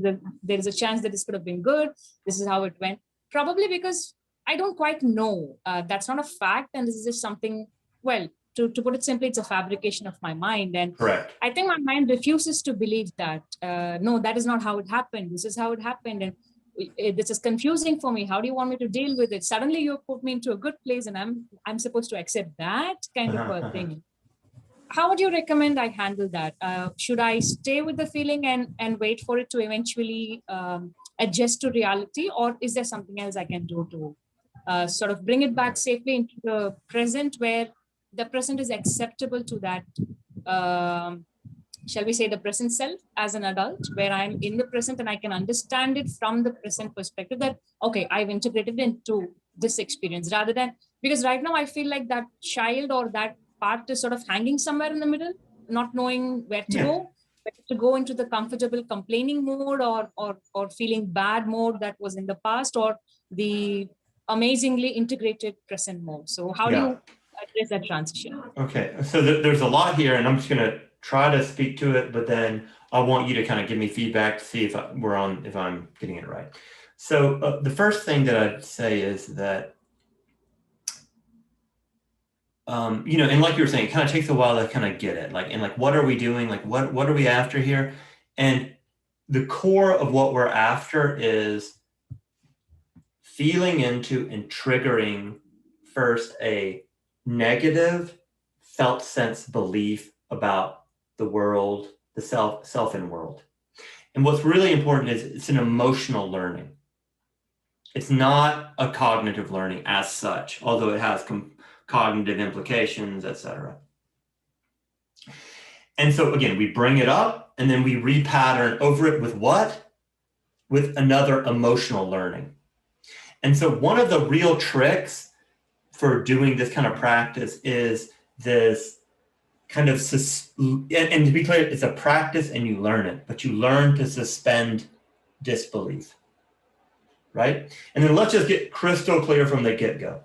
is a chance that this could have been good, this is how it went, probably because I don't quite know, that's not a fact, and this is just something, well, to put it simply, it's a fabrication of my mind. And I think my mind refuses to believe that, no, that is not how it happened. This is how it happened. And this is confusing for me. How do you want me to deal with it? Suddenly you put me into a good place and I'm supposed to accept that kind of a thing. How would you recommend I handle that? Should I stay with the feeling and wait for it to eventually adjust to reality? Or is there something else I can do to sort of bring it back safely into the present, where the present is acceptable to that, shall we say, the present self as an adult, where I'm in the present and I can understand it from the present perspective that, okay, I've integrated into this experience, rather than, because right now I feel like that child or that part is sort of hanging somewhere in the middle, not knowing where to Yeah. go, whether to go into the comfortable complaining mode or feeling bad mode that was in the past, or the amazingly integrated present mode. So how do you address that transition? Okay, so there's a lot here, and I'm just going to try to speak to it, but then I want you to kind of give me feedback to see if I'm getting it right. So the first thing that I'd say is that, and like you were saying, it kind of takes a while to kind of get it, like what are we doing? Like what are we after here? And the core of what we're after is feeling into and triggering first a negative felt sense belief about the world, the self and world. And what's really important is it's an emotional learning. It's not a cognitive learning as such, although it has cognitive implications, etc. And so again, we bring it up and then we repattern over it with what? With another emotional learning. And so one of the real tricks for doing this kind of practice is this kind of, and to be clear, it's a practice and you learn it, but you learn to suspend disbelief, right? And then let's just get crystal clear from the get-go.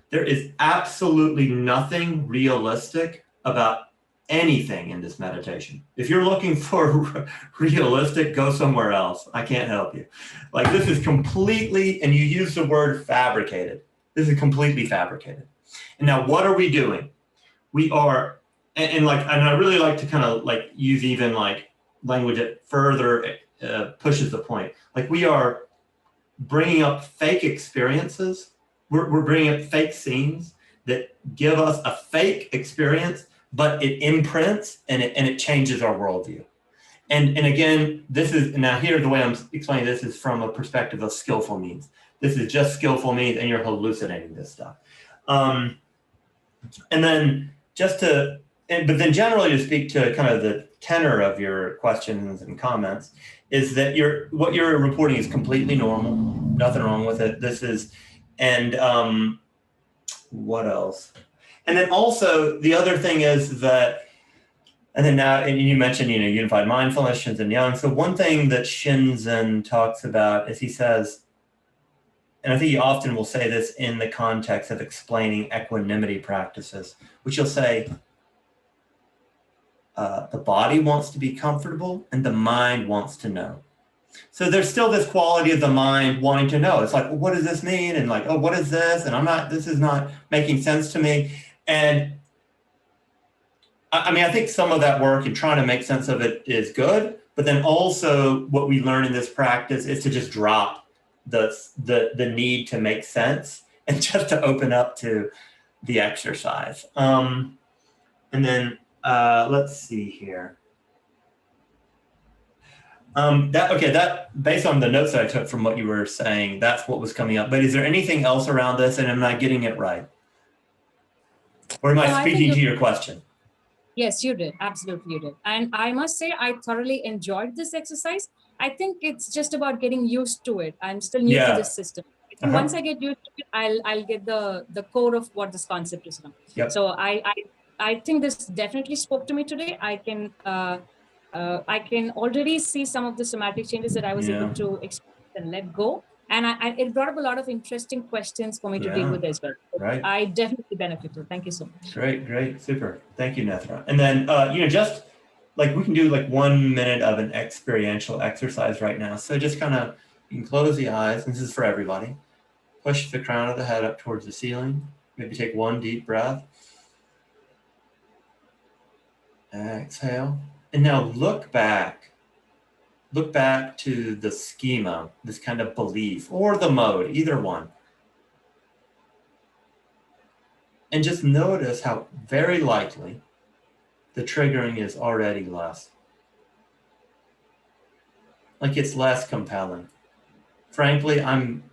There is absolutely nothing realistic about anything in this meditation. If you're looking for realistic, go somewhere else. I can't help you. Like this is completely, and you use the word fabricated. This is completely fabricated. And now what are we doing? We are, and I really like to kind of like use even like language that further pushes the point. Like we are bringing up fake experiences. We're bringing up fake scenes that give us a fake experience, but it imprints and it changes our worldview. And again, this is, now here, the way I'm explaining this is from a perspective of skillful means. This is just skillful means and you're hallucinating this stuff. And then but then generally to speak to kind of the tenor of your questions and comments is that what you're reporting is completely normal, nothing wrong with it. This is, and what else? And then also the other thing is that, and then now, and you mentioned, unified mindfulness, Shinzen Yang. So one thing that Shinzen talks about is he says, and I think he often will say this in the context of explaining equanimity practices, which he'll say, the body wants to be comfortable and the mind wants to know. So there's still this quality of the mind wanting to know. It's like, well, what does this mean? And like, oh, what is this? And this is not making sense to me. And I mean, I think some of that work and trying to make sense of it is good, but then also what we learn in this practice is to just drop the need to make sense and just to open up to the exercise. And then let's see here. That based on the notes that I took from what you were saying, that's what was coming up. But is there anything else around this, and am I getting it right? Or am I speaking to your question? Yes, you did. Absolutely, you did. And I must say, I thoroughly enjoyed this exercise. I think it's just about getting used to it. I'm still new to this system. I think once I get used to it, I'll get the core of what this concept is now. Yep. So I think this definitely spoke to me today. I can already see some of the somatic changes that I was able to experience and let go. And it brought up a lot of interesting questions for me to deal with as well. Right. I definitely benefited. Thank you so much. Great, super. Thank you, Nethra. And then, just like we can do like 1 minute of an experiential exercise right now. So just kind of, you can close the eyes, and this is for everybody. Push the crown of the head up towards the ceiling. Maybe take one deep breath. Exhale. And now look back to the schema, this kind of belief, or the mode, either one. And just notice how very likely the triggering is already less. Like it's less compelling. Frankly, I'm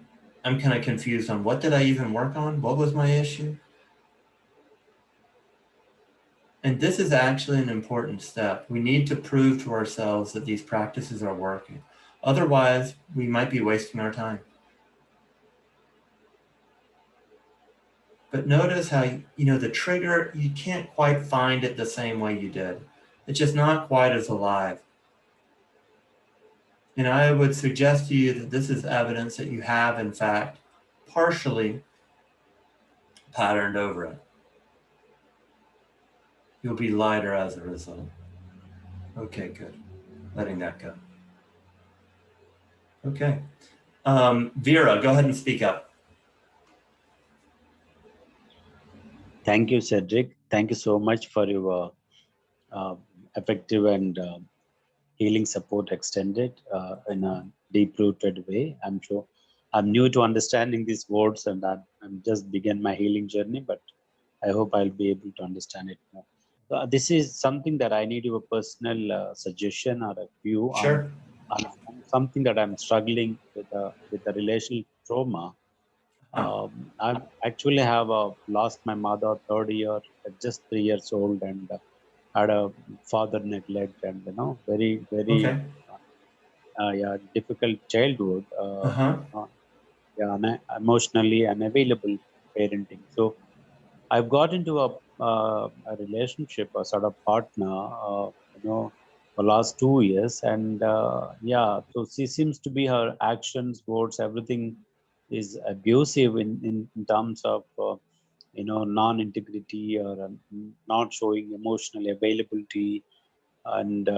kind of confused on what did I even work on? What was my issue? And this is actually an important step. We need to prove to ourselves that these practices are working. Otherwise, we might be wasting our time. but notice how, the trigger, you can't quite find it the same way you did. It's just not quite as alive. And I would suggest to you that this is evidence that you have, in fact, partially patterned over it. You'll be lighter as a result. Okay, good. Letting that go. Okay. Vera, go ahead and speak up. Thank you, Cedric. Thank you so much for your effective and healing support extended in a deep-rooted way. I'm sure I'm new to understanding these words, and I'm just began my healing journey, but I hope I'll be able to understand it more. This is something that I need your personal suggestion or a view Sure. on something that I'm struggling with the relational trauma. I actually have lost my mother third year at just 3 years old, and had a father neglect, and very Okay. difficult childhood. Emotionally unavailable parenting. So I've got into a relationship, a sort of partner, for last 2 years, and so she seems to be, her actions, words, everything is abusive in terms of non-integrity, or not showing emotional availability, and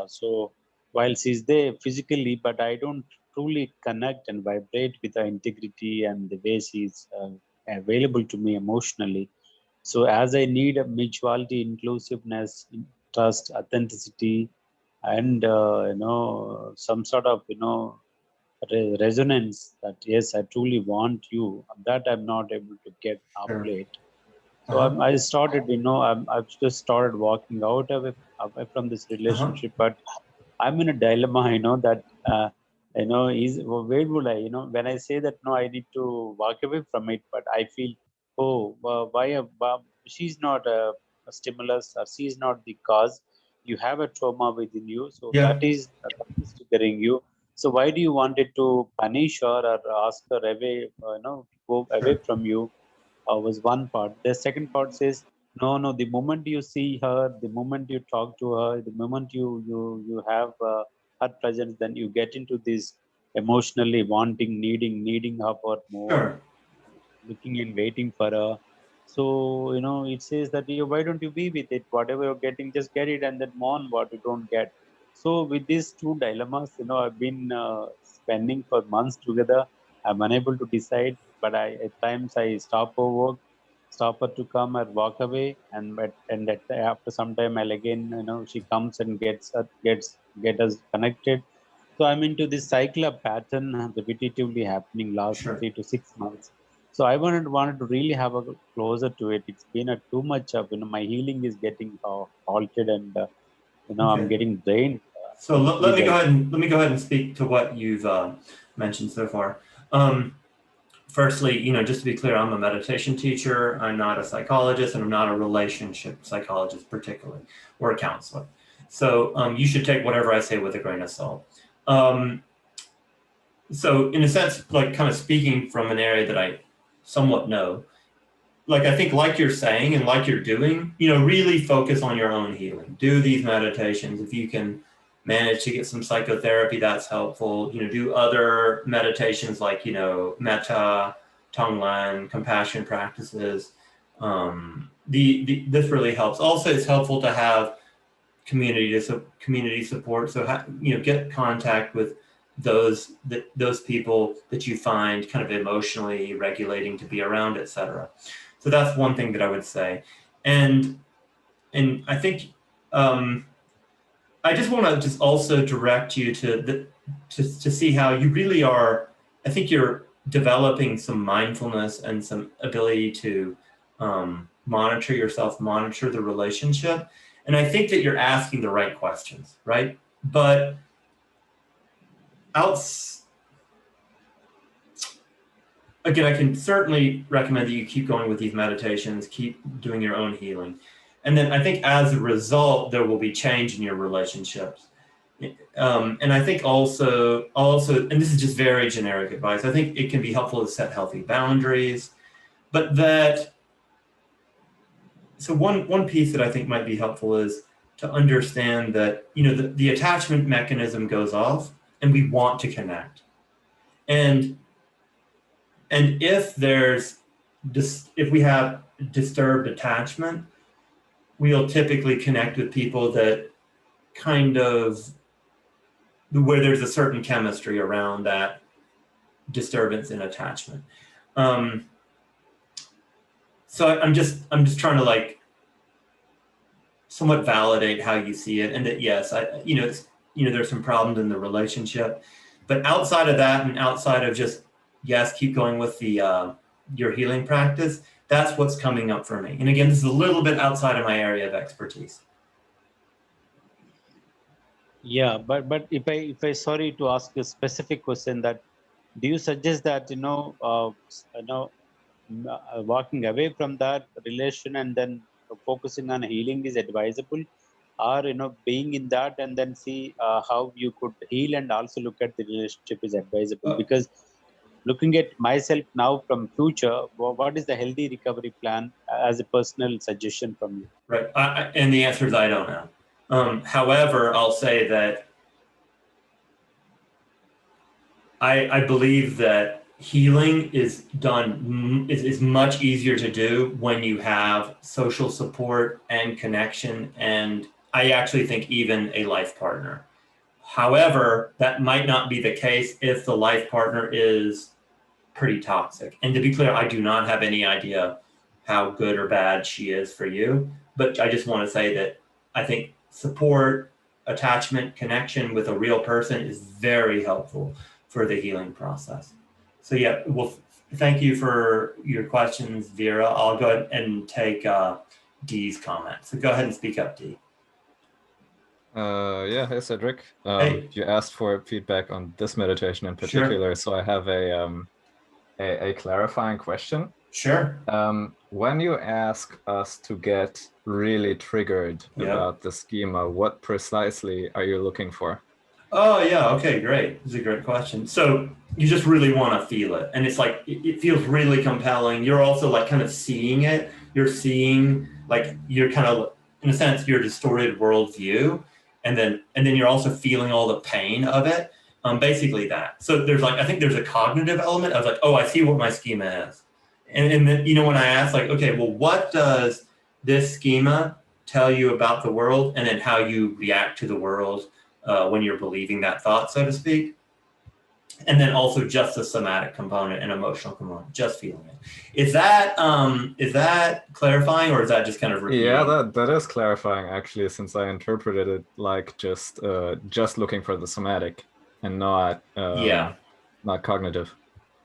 so while she's there physically, but I don't truly connect and vibrate with her integrity and the way she's available to me emotionally. So as I need a mutuality, inclusiveness, trust, authenticity, and some sort of resonance that yes, I truly want you, that I'm not able to get up late. So I started, I've just started walking away from this relationship, but I'm in a dilemma, that, where would I, when I say that, no, I need to walk away from it, but I feel, oh, she's not a stimulus, or she's not the cause. You have a trauma within you. So that is triggering you. So why do you want it to punish her or ask her away, go away from you? Was one part. The second part says, no, the moment you see her, the moment you talk to her, the moment you have her presence, then you get into this emotionally wanting, needing her for more, looking and waiting for her. So it says that, why don't you be with it? Whatever you're getting, just get it and then mourn what you don't get. So with these two dilemmas, I've been spending for months together. I'm unable to decide, but at times I stop for work, stop her to come or walk away, and after some time I'll again, she comes and get us connected. So I'm into this cycle of pattern repetitively happening last 3 to 6 months. So I wanted to really have a closer to it. It's been a too much of, my healing is getting halted, and I'm getting drained. So let me go ahead and speak to what you've mentioned so far. Firstly, just to be clear, I'm a meditation teacher. I'm not a psychologist, and I'm not a relationship psychologist particularly, or a counselor. So you should take whatever I say with a grain of salt. So in a sense, like kind of speaking from an area that I somewhat know, like I think like you're saying and like you're doing, really focus on your own healing. Do these meditations. If you can manage to get some psychotherapy, that's helpful. Do other meditations like, metta, tonglen, compassion practices. This really helps. Also, it's helpful to have community support. So, get contact with those people that you find kind of emotionally regulating to be around, etc. So that's one thing that I would say. And I think I just want to just also direct you to see how you really are. I think you're developing some mindfulness and some ability to monitor yourself, monitor the relationship. And I think that you're asking the right questions, right? But again, I can certainly recommend that you keep going with these meditations, keep doing your own healing. And then I think as a result, there will be change in your relationships. And I think also, and this is just very generic advice, I think it can be helpful to set healthy boundaries. but that, so one piece that I think might be helpful is to understand that, you know, the attachment mechanism goes off and we want to connect. And if if we have disturbed attachment, we'll typically connect with people that kind of, where there's a certain chemistry around that disturbance in attachment. So I'm just trying to like somewhat validate how you see it, and that yes, there's some problems in the relationship, but outside of that, and outside of just yes, keep going with the your healing practice, that's what's coming up for me. And again, this is a little bit outside of my area of expertise. Yeah, but if I sorry to ask a specific question, that do you suggest that walking away from that relation and then focusing on healing is advisable, or being in that and then see how you could heal and also look at the relationship is advisable? Because looking at myself now from future, what is the healthy recovery plan as a personal suggestion from you? Right, and the answer is I don't know. However, I'll say that I believe that healing is much easier to do when you have social support and connection, and I actually think even a life partner. However, that might not be the case if the life partner is pretty toxic. And to be clear, I do not have any idea how good or bad she is for you, but I just want to say that I think support, attachment, connection with a real person is very helpful for the healing process. So yeah, well, thank you for your questions, Vera. I'll go ahead and take Dee's comment. So go ahead and speak up, Dee. Yeah, hey Cedric. Hey. You asked for feedback on this meditation in particular, so I have a clarifying question. Sure. When you ask us to get really triggered about the schema, what precisely are you looking for? Oh yeah, okay, great. This is a great question. So you just really want to feel it, and it's like it feels really compelling. You're also like kind of seeing it. You're seeing like you're kind of, in a sense, your distorted worldview, and then you're also feeling all the pain of it. Basically that. So there's like, I think there's a cognitive element of like, oh, I see what my schema is, and then when I ask like, okay, well, what does this schema tell you about the world, and then how you react to the world when you're believing that thought, so to speak. And then also just the somatic component and emotional component, just feeling it. Is that clarifying, or is that just kind of repeating? Yeah, that is clarifying actually, since I interpreted it like just looking for the somatic and not not cognitive.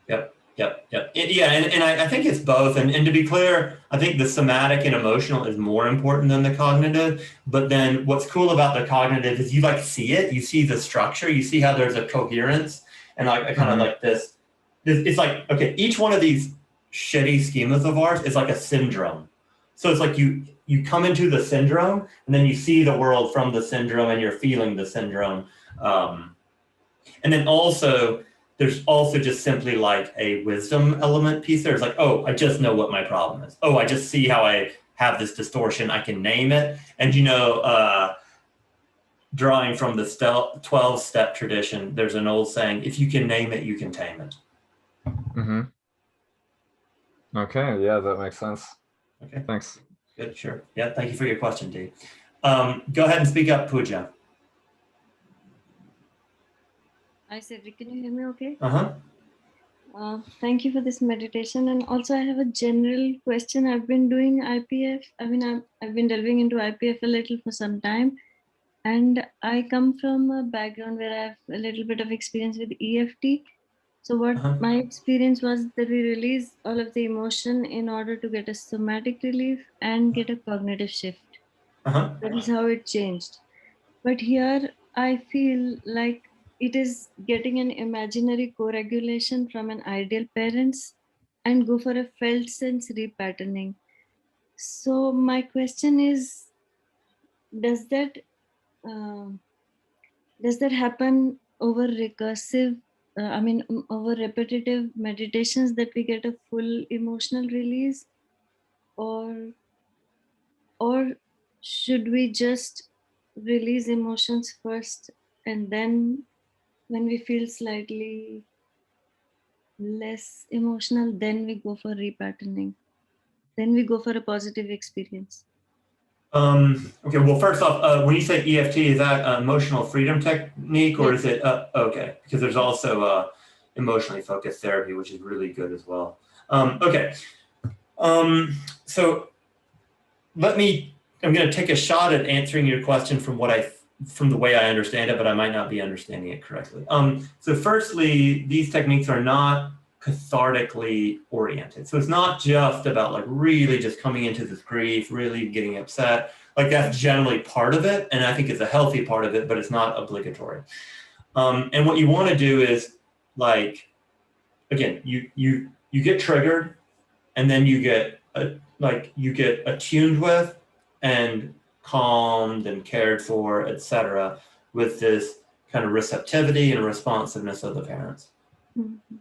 Yep. And I think it's both. And to be clear, I think the somatic and emotional is more important than the cognitive. But then what's cool about the cognitive is you like see it, you see the structure, you see how there's a coherence, and like kind of like this. It's like, okay, each one of these shitty schemas of ours is like a syndrome. So it's like you come into the syndrome, and then you see the world from the syndrome, and you're feeling the syndrome. And then also, there's also just simply like a wisdom element piece there. It's like, oh, I just know what my problem is. Oh, I just see how I have this distortion. I can name it. And drawing from the 12-step tradition, there's an old saying, if you can name it, you can tame it. Mm-hmm. Okay, yeah, that makes sense. Okay. Thanks. Good, sure. Yeah, thank you for your question, Dee. Go ahead and speak up, Pooja. Hi, Cedric, can you hear me okay? Uh-huh. Thank you for this meditation. And also I have a general question. I've been doing IPF. I mean, I've been delving into IPF a little for some time. And I come from a background where I have a little bit of experience with EFT. So what my experience was that we release all of the emotion in order to get a somatic relief and get a cognitive shift. That is how it changed. But here I feel like it is getting an imaginary co-regulation from an ideal parents and go for a felt sense repatterning. So my question is, does that happen over recursive over repetitive meditations that we get a full emotional release, or should we just release emotions first, and then when we feel slightly less emotional, then we go for repatterning, then we go for a positive experience? Okay, well, first off, when you say EFT, is that emotional freedom technique, or is it, okay, because there's also emotionally focused therapy, which is really good as well. Okay, so I'm going to take a shot at answering your question from the way I understand it, but I might not be understanding it correctly. So firstly, these techniques are not cathartically oriented. So it's not just about like really just coming into this grief, really getting upset. Like that's generally part of it, and I think it's a healthy part of it, but it's not obligatory. And what you want to do is, like, again, you get triggered, and then you get attuned with and calmed and cared for, etc., with this kind of receptivity and responsiveness of the parents. Mm-hmm.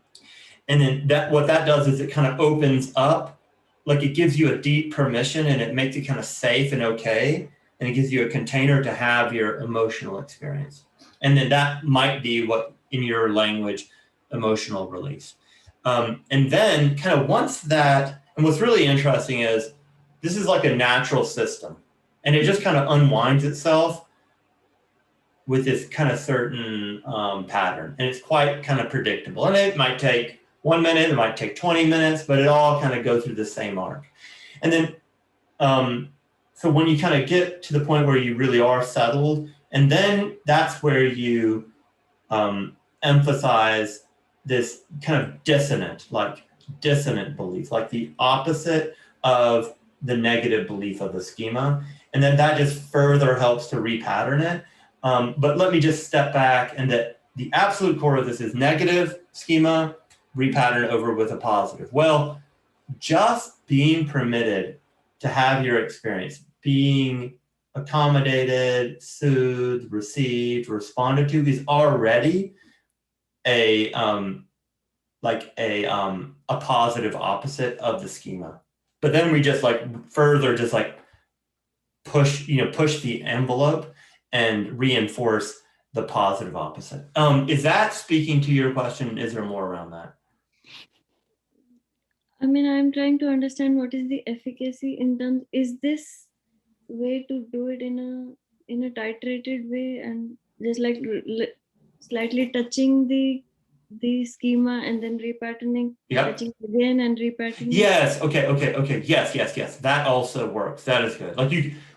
And then what that does is it kind of opens up, like it gives you a deep permission, and it makes it kind of safe and okay, and it gives you a container to have your emotional experience. And then that might be what, in your language, emotional release. And then kind of once that, and what's really interesting is this is like a natural system, and it just kind of unwinds itself with this kind of certain pattern, and it's quite kind of predictable. And it might take 1 minute, it might take 20 minutes, but it all kind of goes through the same arc. And then, so when you kind of get to the point where you really are settled, and then that's where you emphasize this kind of dissonant belief, like the opposite of the negative belief of the schema. And then that just further helps to repattern it. But let me just step back, and that the absolute core of this is negative schema, repattern over with a positive. Well, just being permitted to have your experience, being accommodated, soothed, received, responded to, is already a positive opposite of the schema. But then we just further push the envelope and reinforce the positive opposite. Is that speaking to your question? Is there more around that? I mean, I'm trying to understand what is the efficacy in terms, is this way to do it in a titrated way, and just like slightly touching the schema and then repatterning, yep, touching again and repatterning? Yes, okay, yes. That also works. That is good.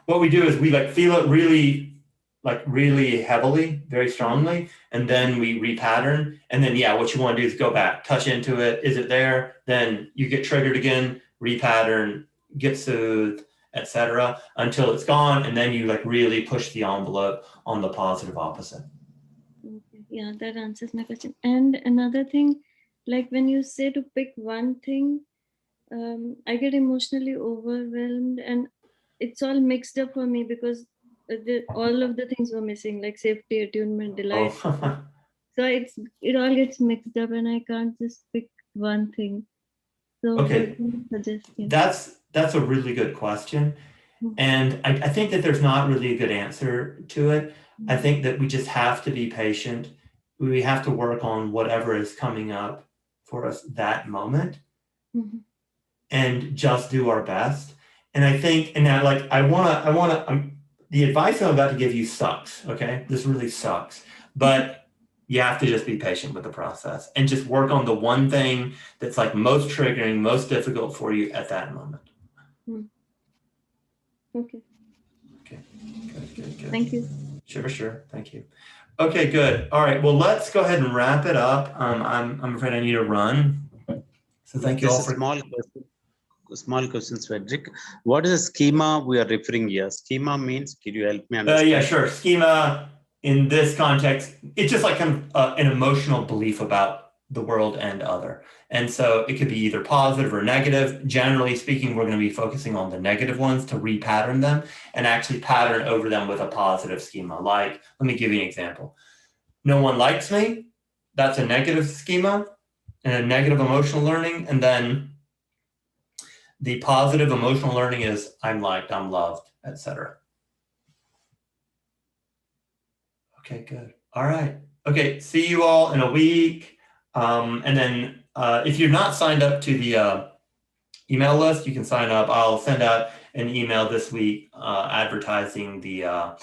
What we do is we feel it really heavily, very strongly, and then we repattern. And then, what you want to do is go back, touch into it. Is it there? Then you get triggered again, repattern, get soothed, etc., until it's gone. And then you really push the envelope on the positive opposite. Okay. Yeah, that answers my question. And another thing, like when you say to pick one thing, I get emotionally overwhelmed, and it's all mixed up for me because all of the things were missing, like safety, attunement, delight. Oh. So it all gets mixed up, and I can't just pick one thing. So okay, what do you suggest? Yeah. That's a really good question. Mm-hmm. And I think that there's not really a good answer to it. Mm-hmm. I think that we just have to be patient. We have to work on whatever is coming up for us that moment. Mm-hmm. And just do our best. And I think, and now the advice I'm about to give you sucks, okay? This really sucks. But you have to just be patient with the process and just work on the one thing that's most triggering, most difficult for you at that moment. Okay. Okay, good. Thank you. Sure, thank you. Okay, good. All right, well, let's go ahead and wrap it up. I'm afraid I need to run. So thank you all for— Small questions, Frederick. What is the schema we are referring here? Schema means, can you help me understand? Yeah, sure. Schema in this context, it's just kind of an emotional belief about the world and other. And so it could be either positive or negative. Generally speaking, we're going to be focusing on the negative ones to repattern them and actually pattern over them with a positive schema. Let me give you an example. No one likes me. that's a negative schema and a negative emotional learning. And then the positive emotional learning is I'm liked, I'm loved, etc. Okay, good. All right. Okay, see you all in a week. And then if you're not signed up to the email list, you can sign up. I'll send out an email this week advertising the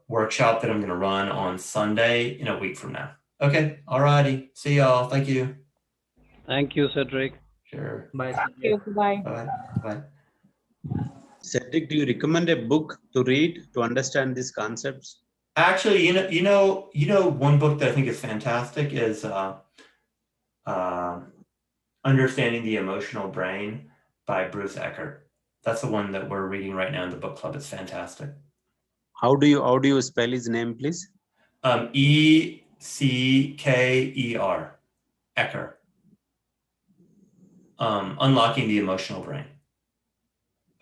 workshop that I'm going to run on Sunday in a week from now. Okay, all righty. See y'all. Thank you. Thank you, Cedric. Sure. Bye. Thank you. Bye. Bye. Bye. Cedric, do you recommend a book to read to understand these concepts? Actually, you know, one book that I think is fantastic is Understanding the Emotional Brain by Bruce Eckert. That's the one that we're reading right now in the book club. It's fantastic. How do you spell his name, please? E-C-K-E-R. Ecker. Unlocking the Emotional Brain.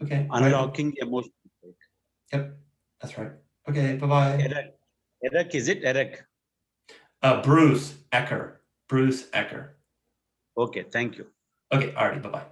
Okay. Unlocking emotional brain. Yep, that's right. Okay, bye-bye. Eric, is it Eric? Bruce Ecker. Bruce Ecker. Okay, thank you. Okay, alrighty, bye-bye.